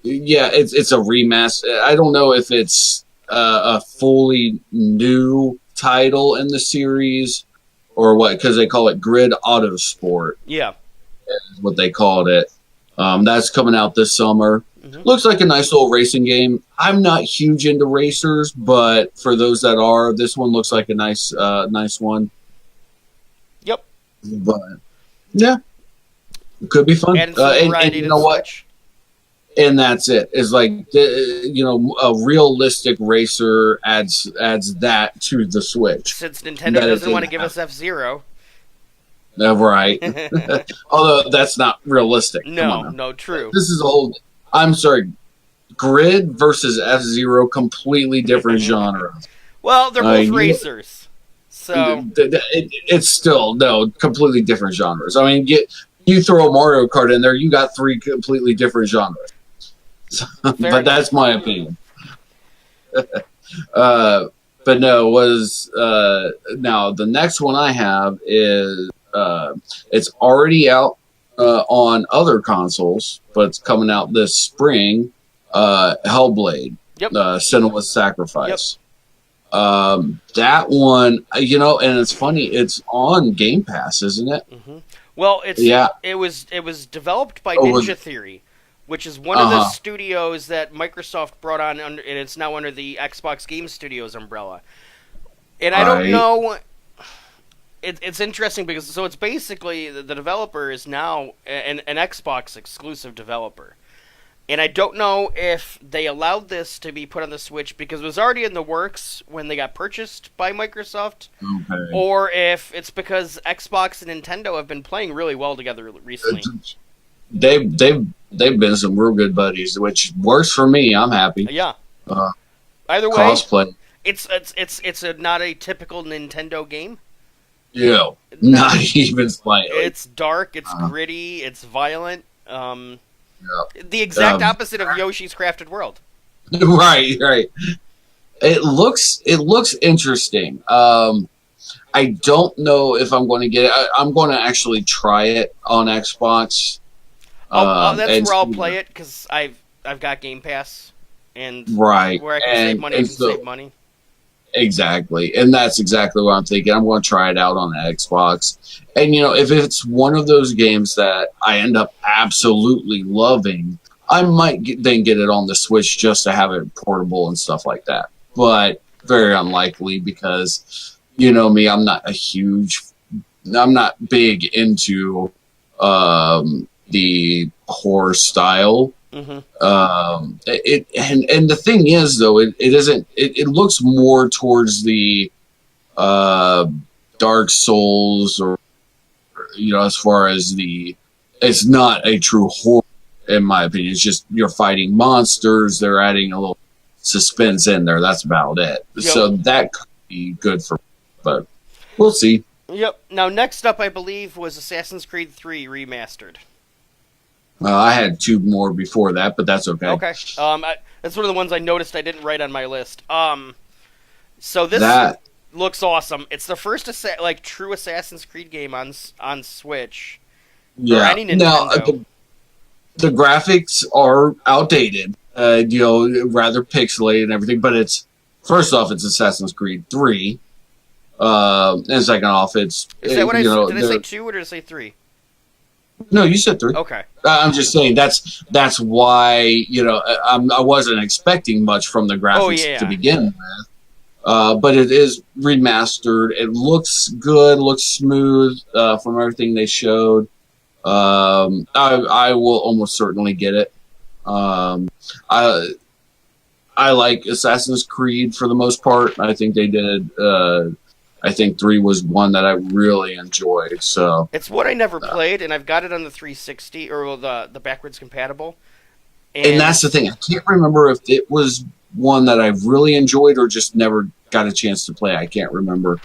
Yeah, it's a remaster. I don't know if it's a fully new title in the series or what, because they call it Grid Autosport. Yeah, is what they called it. That's coming out this summer. Mm-hmm. Looks like a nice little racing game. I'm not huge into racers, but for those that are, this one looks like a nice one. Yep. But yeah, it could be fun. And you know what? And that's it. It's like a realistic racer adds that to the Switch. Since Nintendo doesn't want to give us F-Zero. Right. Although that's not realistic. No, true. This is old. I'm sorry. Grid versus F-Zero, completely different genres. Well, they're both racers. So it's still completely different genres. I mean, you throw a Mario Kart in there, you got three completely different genres. But that's my opinion. But no, now the next one I have is it's already out on other consoles, but it's coming out this spring. Hellblade, Senua's Sacrifice. Yep. That one, and it's funny. It's on Game Pass, isn't it? Mm-hmm. Well, it was developed by Ninja Theory, which is one of the studios that Microsoft brought on, and it's now under the Xbox Game Studios umbrella. And I don't know. It's interesting because it's basically the developer is now an Xbox exclusive developer, And I don't know if they allowed this to be put on the Switch because it was already in the works when they got purchased by Microsoft, or if it's because Xbox and Nintendo have been playing really well together recently. They've been some real good buddies, which works for me. I'm happy. Yeah. Either way, crossplay. It's not a typical Nintendo game. Yeah, not even slightly. It's dark. It's gritty. It's violent. The exact opposite of Yoshi's Crafted World. Right. It looks interesting. I don't know if I'm going to get it. I'm going to actually try it on Xbox. That's where I'll play it because I've got Game Pass, and where I can save money, save money. Exactly, and that's exactly what I'm thinking. I'm going to try it out on Xbox, and if it's one of those games that I end up absolutely loving, I might then get it on the Switch just to have it portable and stuff like that. But very unlikely because me, I'm not big into the horror style. Mm-hmm. And the thing is, though, it isn't. It looks more towards the Dark Souls, or as far as it's not a true horror, in my opinion. It's just you're fighting monsters. They're adding a little suspense in there. That's about it. Yep. So that could be good for, but we'll see. Yep. Now, next up, I believe, was Assassin's Creed 3 Remastered. I had 2 more before that, but that's okay. Okay. That's one of the ones I noticed I didn't write on my list. So this looks awesome. It's the first true Assassin's Creed game on Switch. Yeah. Or any Nintendo. Now, the graphics are outdated. Rather pixelated and everything. But first off, it's Assassin's Creed 3. And second off, it's... Is that what I said? Did I say 2 or did I say 3? No, you said 3. Okay. I'm just saying that's why I wasn't expecting much from the graphics to begin with. But it is remastered. It looks good, looks smooth from everything they showed. I will almost certainly get it. I like Assassin's Creed for the most part. I think they did. I think 3 was one that I really enjoyed. So it's what I never played, and I've got it on the 360 or the backwards compatible. And that's the thing. I can't remember if it was one that I really enjoyed or just never got a chance to play. I can't remember.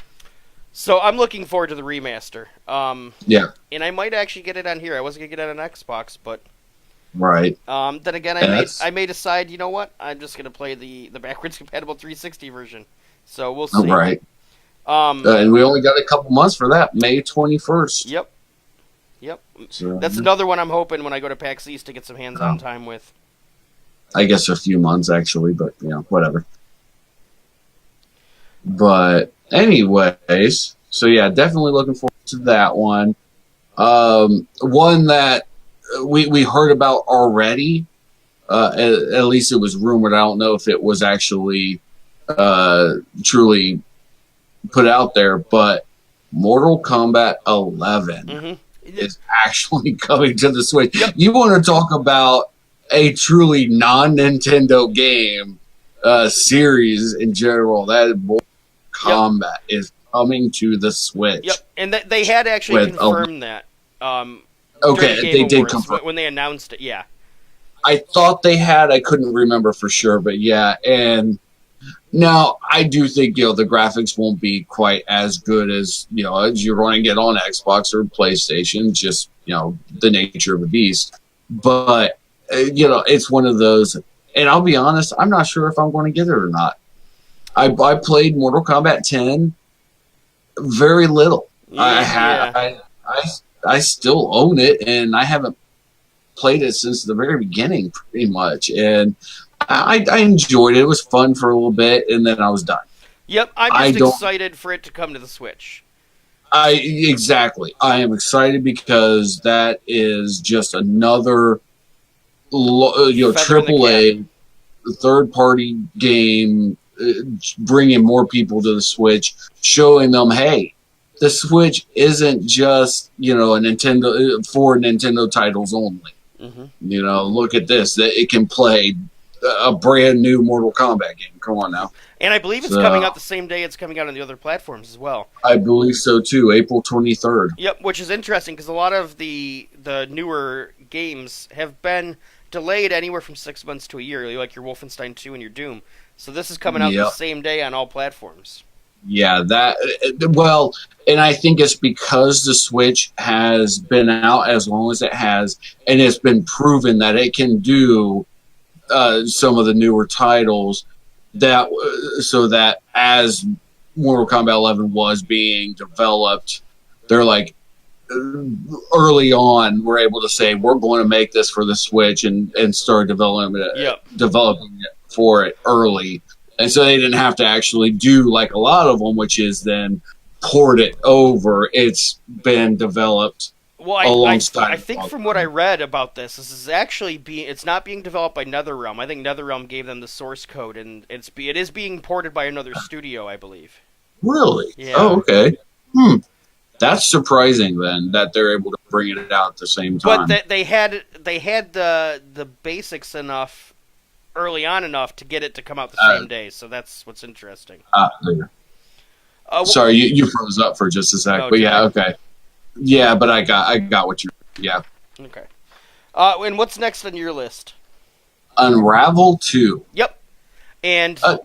So I'm looking forward to the remaster. Yeah. And I might actually get it on here. I wasn't gonna get it on Xbox, but right. Then again, I may decide. You know what? I'm just gonna play the backwards compatible 360 version. So we'll see. Right. And we only got a couple months for that, May 21st. Yep. So, that's another one I'm hoping when I go to PAX East to get some hands-on time with. I guess a few months, actually, but, whatever. But, anyways, so yeah, definitely looking forward to that one. One that we heard about already, at least it was rumored. I don't know if it was actually truly put out there, but Mortal Kombat 11 is actually coming to the Switch. Yep. You want to talk about a truly non-Nintendo game series in general? That Mortal Kombat is coming to the Switch. Yep, and they had actually confirmed that. Okay, they did confirm when they announced it. Yeah, I thought they had. I couldn't remember for sure, but yeah, and. Now, I do think, the graphics won't be quite as good as you're going to get on Xbox or PlayStation, just, the nature of the beast. But, it's one of those, and I'll be honest, I'm not sure if I'm going to get it or not. I played Mortal Kombat 10 very little. Yeah. I still own it, and I haven't played it since the very beginning, pretty much, and I enjoyed it. It was fun for a little bit, and then I was done. Yep, I'm just excited for it to come to the Switch. Exactly. I am excited because that is just another, AAA third-party game, bringing more people to the Switch, showing them, hey, the Switch isn't just a Nintendo for Nintendo titles only. Look at this. That it can play a brand new Mortal Kombat game. Come on now. And I believe it's coming out the same day it's coming out on the other platforms as well. I believe so too, April 23rd. Yep, which is interesting because a lot of the newer games have been delayed anywhere from 6 months to a year, like your Wolfenstein 2 and your Doom. So this is coming out the same day on all platforms. Yeah, and I think it's because the Switch has been out as long as it has, and it's been proven that it can do some of the newer titles. So that as Mortal Kombat 11 was being developed, they're like early on we're able to say we're going to make this for the Switch and start developing it for it early, and so they didn't have to actually do like a lot of them, which is then port it over. It's been developed. Well, I think from what I read about this is actually it's not being developed by NetherRealm. I think NetherRealm gave them the source code, and it is being ported by another studio, I believe. Really? Yeah. Oh, okay. That's surprising then that they're able to bring it out at the same time. But they had the basics enough early on enough to get it to come out the same day. So that's what's interesting. Sorry, you froze up for just a sec, but yeah, okay. Yeah, but I got what you. Yeah. Okay. And what's next on your list? Unravel 2. Yep. And an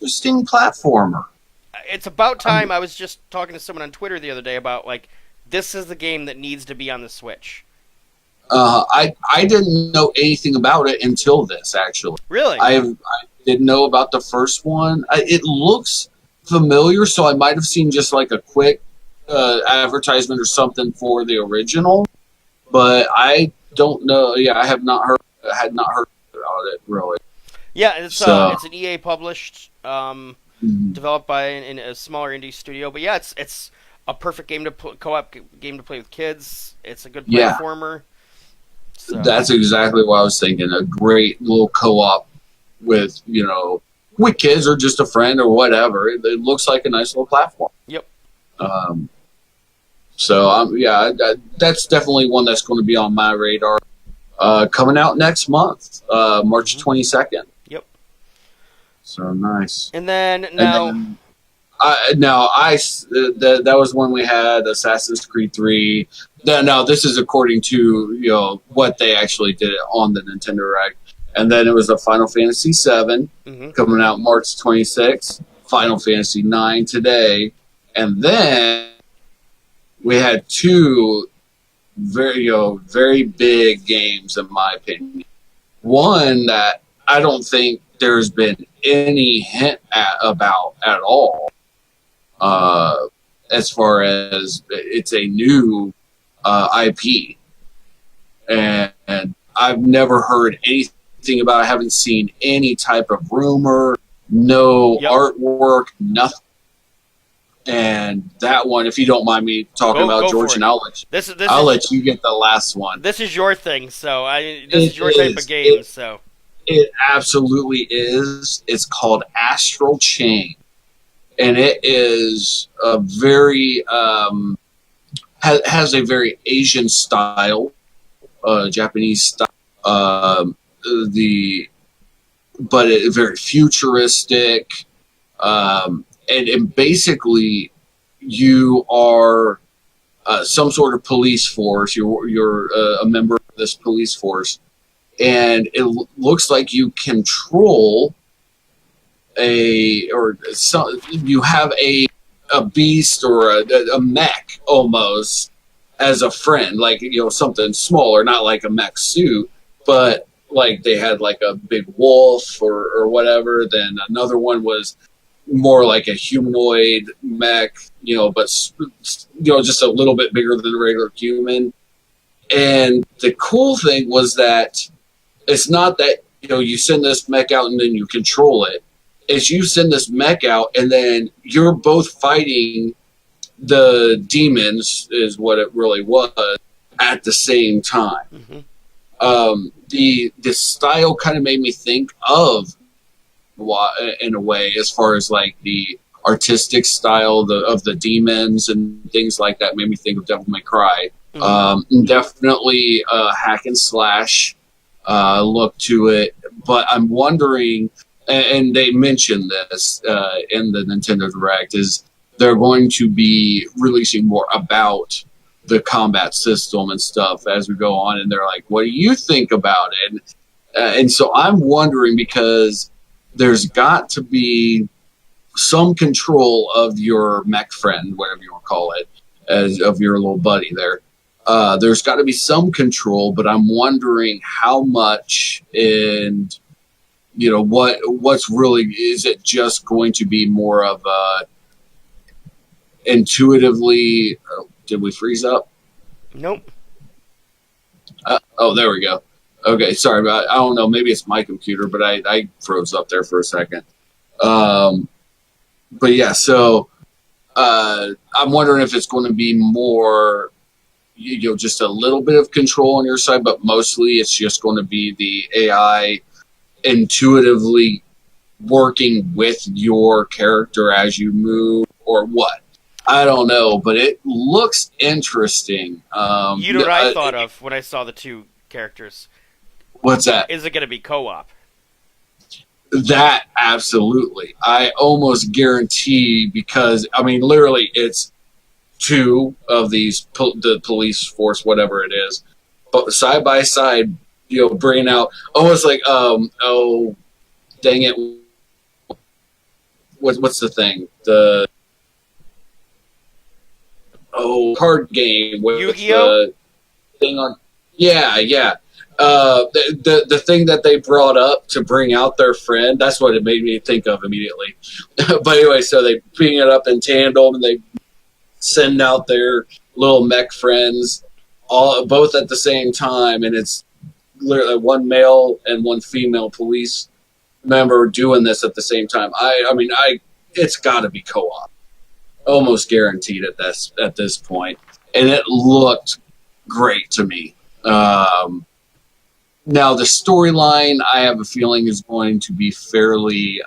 interesting platformer. It's about time. I was just talking to someone on Twitter the other day about this is the game that needs to be on the Switch. I didn't know anything about it until this, actually. Really? I didn't know about the first one. It looks familiar, so I might have seen just like a quick advertisement or something for the original, but I don't know. Yeah, I had not heard about it really. Yeah, it's an EA published, developed by a smaller indie studio. But yeah, it's a perfect game to co-op game to play with kids. It's a good platformer. So. That's exactly what I was thinking. A great little co-op with kids or just a friend or whatever. It looks like a nice little platform. Yep. That's definitely one that's going to be on my radar. Coming out next month, March 22nd. Yep. So nice. And then that was when we had Assassin's Creed 3. Now this is according to what they actually did on the Nintendo Direct. And then it was a Final Fantasy VII coming out March 26th. Final Fantasy 9 today, and then we had two very big games in my opinion. One that I don't think there's been any hint about at all, as far as it's a new IP, and I've never heard anything about it. I haven't seen any type of rumor, no artwork, nothing. And that one, if you don't mind me talking about, George, and I'll let you get the last one. This is your thing, so this is your type of game. So it absolutely is. It's called Astral Chain, and it is a very has a very Asian style, Japanese style. But it's very futuristic. And basically, you are some sort of police force. You're a member of this police force, and it looks like you control you have a beast or a mech almost as a friend, like something smaller, not like a mech suit, but like they had like a big wolf or whatever. Then another one was more like a humanoid mech, but just a little bit bigger than a regular human. And the cool thing was that it's not that you send this mech out and then you control it. It's you send this mech out and then you're both fighting the demons, is what it really was, at the same time. The style kind of made me think of, in a way, as far as like the artistic style of the demons and things like that, made me think of Devil May Cry. Definitely hack and slash look to it. But I'm wondering, and they mentioned this in the Nintendo Direct, is they're going to be releasing more about the combat system and stuff as we go on. And they're like, what do you think about it? And so I'm wondering, because there's got to be some control of your mech friend, whatever you want to call it, as of your little buddy there. There's got to be some control, but I'm wondering how much, and what's really, is it just going to be more of a intuitively? Did we freeze up? Nope. Oh, there we go. Okay, sorry about. I don't know. Maybe it's my computer, but I froze up there for a second. But yeah, so I'm wondering if it's going to be more, just a little bit of control on your side, but mostly it's just going to be the AI intuitively working with your character as you move, or what. I don't know, but it looks interesting. You know what I thought of when I saw the two characters? What's that? Is it going to be co-op? That, absolutely. I almost guarantee, because, I mean, literally, it's two of these, the police force, whatever it is, but side by side, bringing out, almost like, oh, dang it. What's the thing? Card game with Yu-Gi-Oh? the thing on. Yeah. The thing that they brought up to bring out their friend, that's what it made me think of immediately. But anyway, so they bring it up in tandem, and they send out their little mech friends, both at the same time, and it's literally one male and one female police member doing this at the same time. It's got to be co-op, almost guaranteed at this point, and it looked great to me. Now, the storyline, I have a feeling, is going to be fairly...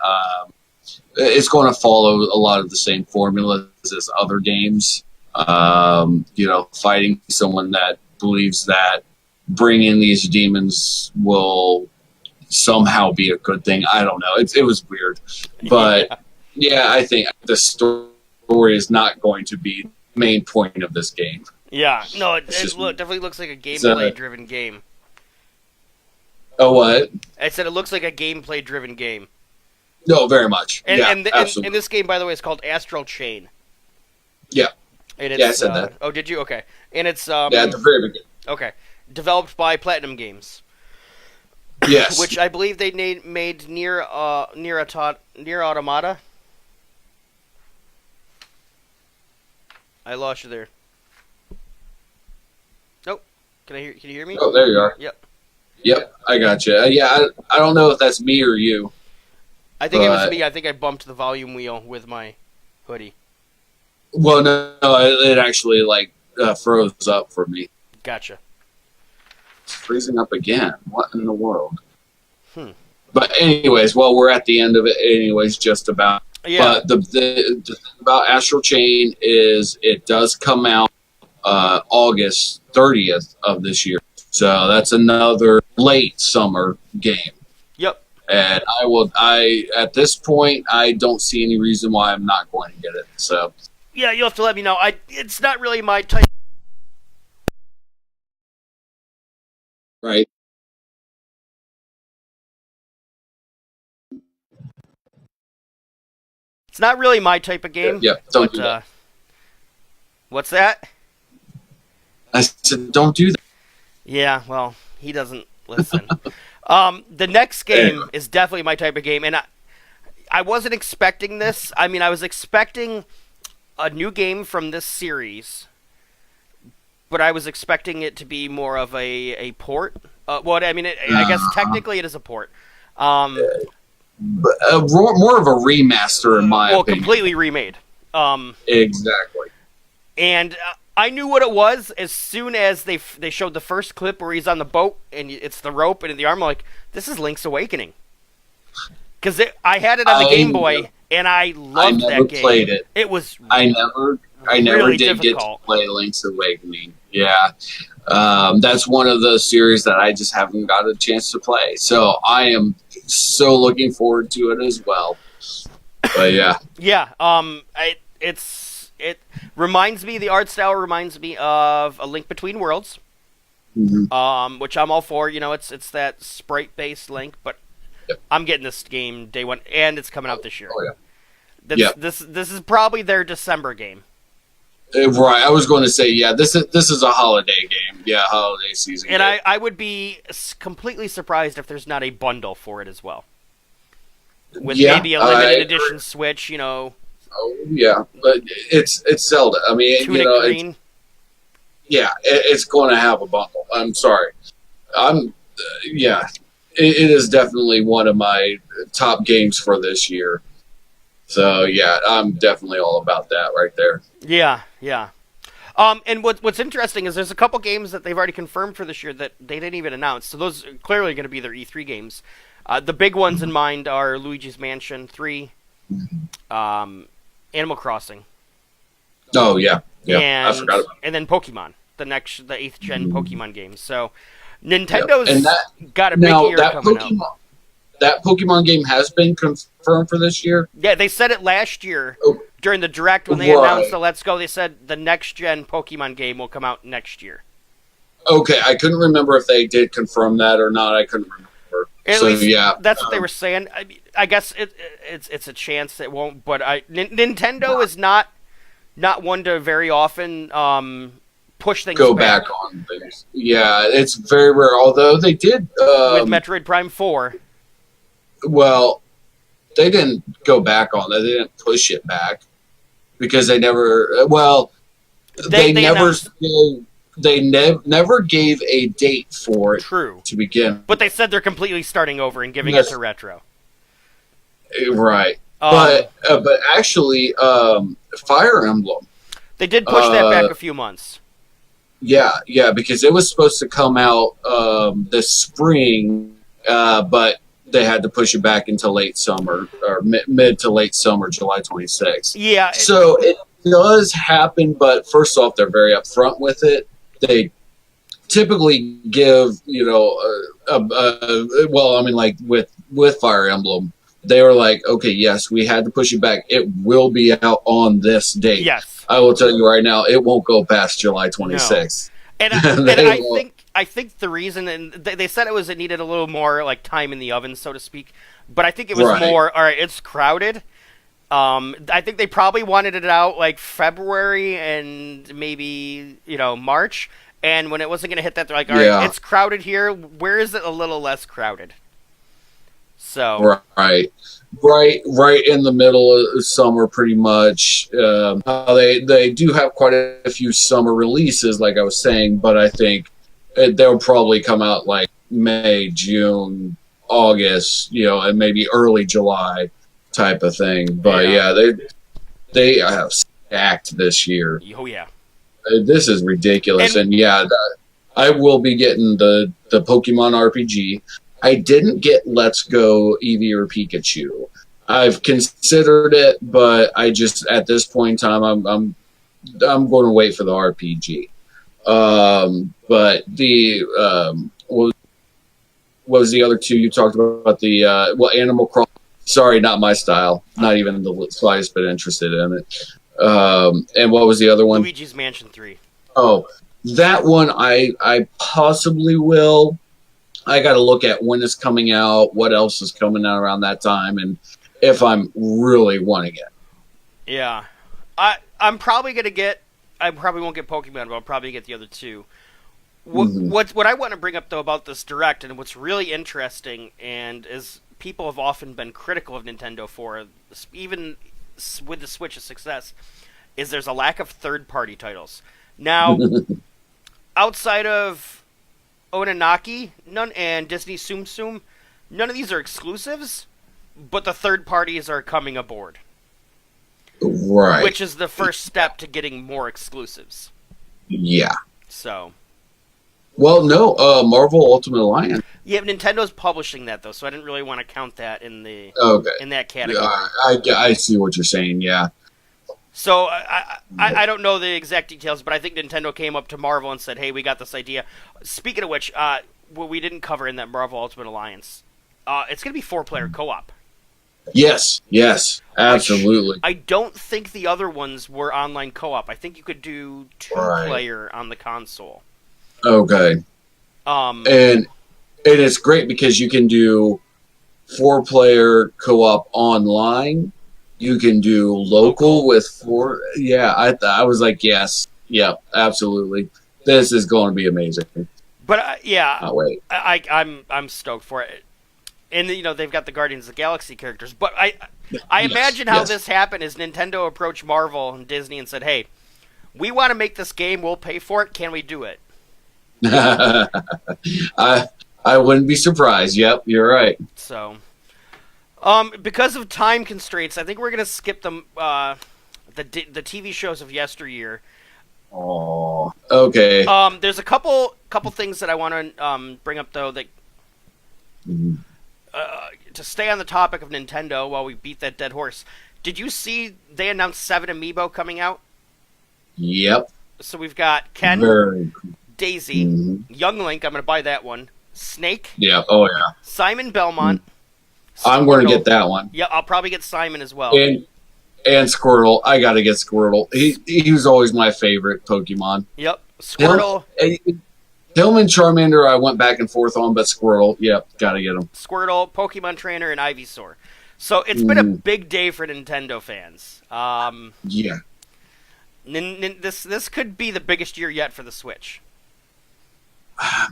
it's going to follow a lot of the same formulas as other games. Fighting someone that believes that bringing these demons will somehow be a good thing. I don't know. It was weird. But, yeah, I think the story is not going to be the main point of this game. Yeah. No, it definitely looks like a gameplay-driven game. Oh, what? I said it looks like a gameplay-driven game. No, very much. And this game, by the way, is called Astral Chain. Yeah. And it's, I said that. Oh, did you? Okay. And it's... at the very beginning. Okay. Developed by Platinum Games. Yes. Which I believe they made Nier Automata. I lost you there. Nope. Can you hear me? Oh, there you are. Yep, I got you. I don't know if that's me or you. I think it was me. I think I bumped the volume wheel with my hoodie. Well, no, it actually froze up for me. Gotcha. It's freezing up again. What in the world? But anyways, we're at the end of it anyways, just about. Yeah. But the thing about Astral Chain is it does come out August 30th of this year. So that's another late summer game. Yep. And at this point, I don't see any reason why I'm not going to get it. So. Yeah, you'll have to let me know. It's not really my type. Right. It's not really my type of game. Yeah, don't do that. What's that? I said, don't do that. Yeah, well, he doesn't listen. The next game is definitely my type of game, and I wasn't expecting this. I mean, I was expecting a new game from this series, but I was expecting it to be more of a port. I guess technically it is a port. More of a remaster, in my opinion. Completely remade. Exactly. And I knew what it was as soon as they showed the first clip where he's on the boat and it's the rope and the arm. I'm like, this is Link's Awakening. Because I had it on the Game Boy, and I loved that game. I never played it. It was I never I never really did difficult. get to play Link's Awakening. Yeah. That's one of the series that I just haven't got a chance to play. So I am so looking forward to it as well. But yeah. Yeah, it reminds me, the art style reminds me of A Link Between Worlds. Mm-hmm. Which I'm all for. You know, it's that sprite-based Link, but Yep. I'm getting this game day one, and it's coming out this year. Oh yeah. This is probably their December game. Right, I was going to say, yeah, this is a holiday game. Yeah, holiday season. And game. I would be completely surprised if there's not a bundle for it as well. With maybe a limited edition Switch, you know. Oh, yeah, but it's Zelda. I mean, Tunic you know, Green. It's going to have a bundle. I'm sorry. Yeah, it is definitely one of my top games for this year. So yeah, I'm definitely all about that right there. Yeah. And what's interesting is there's a couple games that they've already confirmed for this year that they didn't even announce. So those are clearly going to be their E3 games. The big ones in mind are Luigi's Mansion 3, Animal Crossing. Oh yeah, I forgot about it. And then Pokemon, the 8th gen Pokemon game. So Nintendo's got a big year coming up. That Pokemon game has been confirmed for this year? Yeah, they said it last year during the Direct when they announced the Let's Go. They said the next-gen Pokemon game will come out next year. Okay, I couldn't remember if they did confirm that or not. I couldn't remember. At least that's what they were saying. I guess it's a chance it won't, but Nintendo is not one to very often push things back on things. Yeah, it's very rare, although they did... with Metroid Prime 4... Well, they didn't go back on it. They didn't push it back because they never. Well, they never gave a date for it. True. To begin. But they said they're completely starting over and giving it to Retro. Right. But actually, Fire Emblem. They did push that back a few months. Yeah, because it was supposed to come out this spring, but they had to push it back until late summer, or mid to late summer, July 26th. Yeah. So it does happen, but first off, they're very upfront with it. They typically give, well, I mean, like with Fire Emblem, they were like, okay, yes, we had to push it back. It will be out on this date. Yes. I will tell you right now, it won't go past July 26th. No. I think the reason, and they said it needed a little more like time in the oven, so to speak. But I think it was more, all right, it's crowded. I think they probably wanted it out like February and maybe March. And when it wasn't going to hit that, they're like, all right, it's crowded here. Where is it a little less crowded? So right in the middle of summer, pretty much. They do have quite a few summer releases, like I was saying, but I think they'll probably come out like May, June, August, and maybe early July type of thing. But they have stacked this year. Oh yeah, this is ridiculous. And I will be getting the Pokemon RPG. I didn't get Let's Go Eevee or Pikachu. I've considered it, but I just at this point in time, I'm going to wait for the RPG. But the what was the other two you talked about? The Animal Crossing. Sorry, not my style. Not even the slightest bit interested in it. And what was the other one? Luigi's Mansion 3. Oh, that one I possibly will. I got to look at when it's coming out, what else is coming out around that time, and if I'm really wanting it. Yeah. I'm probably going to get... I probably won't get Pokemon, but I'll probably get the other two. What I want to bring up, though, about this Direct, and what's really interesting, and is people have often been critical of Nintendo for, even with the Switch's success, is there's a lack of third-party titles. Now, outside of Onanaki and Disney Tsum Tsum, none of these are exclusives, but the third parties are coming aboard. Right. Which is the first step to getting more exclusives. Yeah. So. Well, no, Marvel Ultimate Alliance. Yeah, Nintendo's publishing that, though, so I didn't really want to count that in the in that category. I see what you're saying, yeah. So I don't know the exact details, but I think Nintendo came up to Marvel and said, "Hey, we got this idea." Speaking of which, what we didn't cover in that Marvel Ultimate Alliance, it's going to be 4-player co-op. Yes, absolutely. I don't think the other ones were online co-op. I think you could do 2-player on the console. Okay. And it's great because you can do 4-player co-op online. You can do local with 4. Yeah, I was like, yes, yeah, absolutely. This is going to be amazing. But yeah, oh, wait. I'm stoked for it. And they've got the Guardians of the Galaxy characters. But I imagine how this happened is Nintendo approached Marvel and Disney and said, "Hey, we want to make this game. We'll pay for it. Can we do it?" I wouldn't be surprised. Yep, you're right. So, because of time constraints, I think we're gonna skip the TV shows of yesteryear. Oh, okay. There's a couple things that I want to bring up though that to stay on the topic of Nintendo while we beat that dead horse. Did you see they announced 7 Amiibo coming out? Yep. So we've got Ken, Daisy, Young Link. I'm going to buy that one. Snake. Yeah. Oh yeah. Simon Belmont. I'm going to get that one. Yeah, I'll probably get Simon as well. And Squirtle. I got to get Squirtle. He was always my favorite Pokemon. Yep. Squirtle. Him and Charmander, I went back and forth on, but Squirtle, yep, gotta get him. Squirtle, Pokemon Trainer, and Ivysaur. So it's been a big day for Nintendo fans. Yeah. This could be the biggest year yet for the Switch. I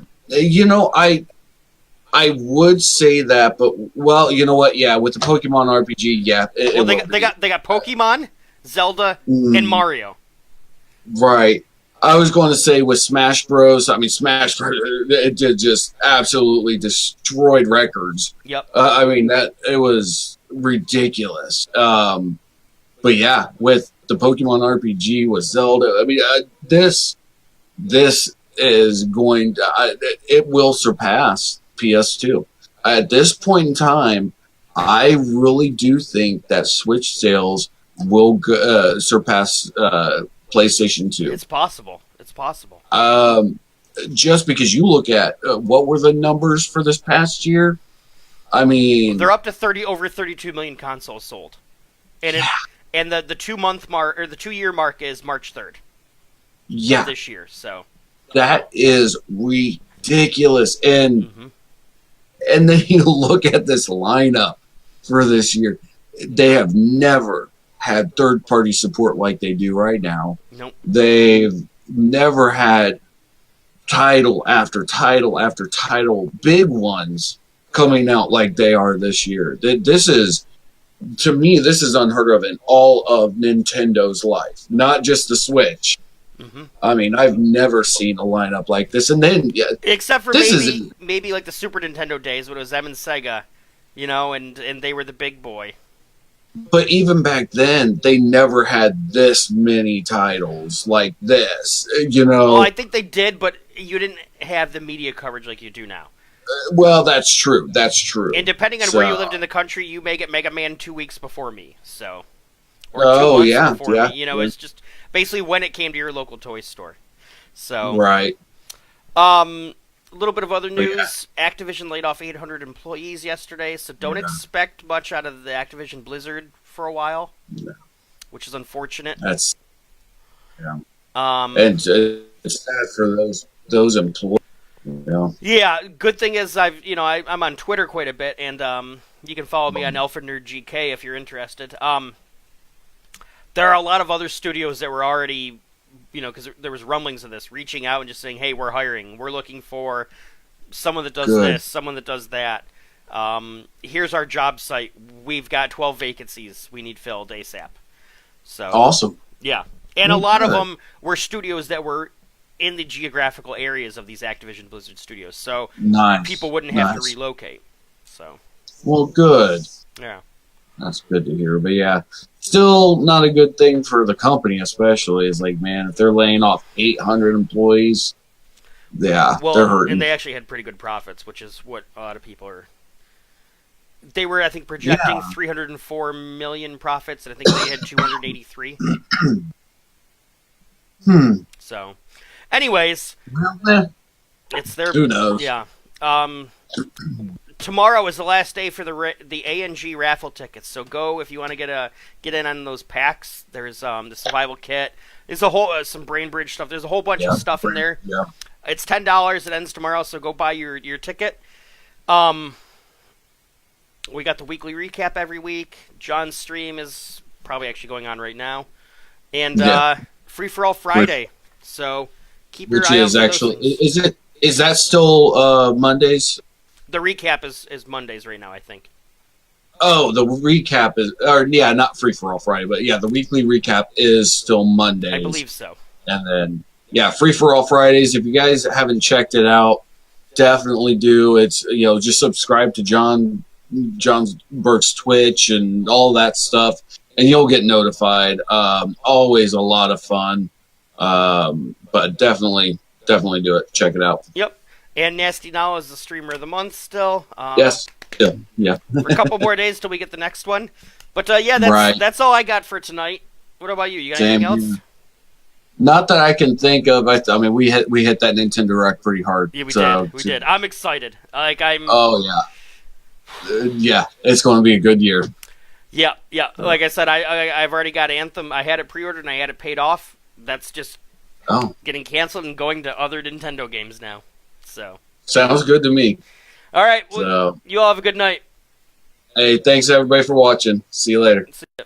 would say that, but well, you know what? Yeah, with the Pokemon RPG, yeah. They got Pokemon, Zelda, and Mario. Right. I was going to say with Smash Bros. I mean, Smash Bros. It just absolutely destroyed records. Yep. I mean it was ridiculous. But yeah, with the Pokemon RPG with Zelda, I mean this is going to it will surpass PS2 at this point in time. I really do think that Switch sales will surpass PlayStation 2. It's possible. Just because you look at what were the numbers for this past year? I mean, they're up to over 32 million consoles sold, and the 2-month mark or the 2-year mark is March 3rd. Yeah, this year. So that is ridiculous, and then you look at this lineup for this year. They have never had third-party support like they do right now. Nope. They've never had title after title after title, big ones coming out like they are this year. This is, to me, this is unheard of in all of Nintendo's life, not just the Switch. I mean, I've never seen a lineup like this, and then except for maybe like the Super Nintendo days when it was them and Sega, and they were the big boy. But even back then, they never had this many titles like this, Well, I think they did, but you didn't have the media coverage like you do now. Well, that's true. And depending on where you lived in the country, you may get Mega Man 2 weeks before me. So, or 2 months before me. It's just basically when it came to your local toy store. So, right. A little bit of other news. Activision laid off 800 employees yesterday, so don't expect much out of the Activision Blizzard for a while, which is unfortunate. That's and it's sad for those employees. Yeah, good thing is I'm on Twitter quite a bit, and you can follow me on Alpha Nerd GK if you're interested. There are a lot of other studios that were already, because there was rumblings of this, reaching out and just saying, hey, we're hiring. We're looking for someone that does this, someone that does that. Here's our job site. We've got 12 vacancies we need filled ASAP. So awesome. Yeah. And a lot of them were studios that were in the geographical areas of these Activision Blizzard studios. So people wouldn't have to relocate. So. Well, good. Yeah. That's good to hear. But yeah, still not a good thing for the company, especially. It's like, man, if they're laying off 800 employees, they're hurting. And they actually had pretty good profits, which is what a lot of people are. They were, I think, projecting 304 million profits, and I think they had 283. So, anyways, it's their. Who knows? Yeah. Tomorrow is the last day for the ANG raffle tickets. So go if you want to get in on those packs. There's the survival kit. There's a whole some Brain Bridge stuff. There's a whole bunch of stuff in there. Yeah. It's $10. It ends tomorrow, so go buy your ticket. We got the weekly recap every week. John's stream is probably actually going on right now, and Free for All Friday. So keep your eye out for those things. Is that still Mondays? The recap is Mondays right now, I think. Oh, the recap is, not Free for All Friday, but the weekly recap is still Mondays. I believe so. And then, Free for All Fridays. If you guys haven't checked it out, definitely do. It's just subscribe to John Burke's Twitch and all that stuff, and you'll get notified. Always a lot of fun, but definitely do it. Check it out. Yep. And Nasty Now is the streamer of the month still. Yes. Yeah. For a couple more days till we get the next one. But that's all I got for tonight. What about you? You got anything else? Not that I can think of. I mean, we hit that Nintendo Direct pretty hard. Yeah, we did. I'm excited. Oh yeah, it's going to be a good year. Yeah. Like I said, I've already got Anthem. I had it pre-ordered and I had it paid off. That's just getting canceled and going to other Nintendo games now. So sounds good to me. All right. Well, you all have a good night. Hey, thanks everybody for watching. See you later. See ya.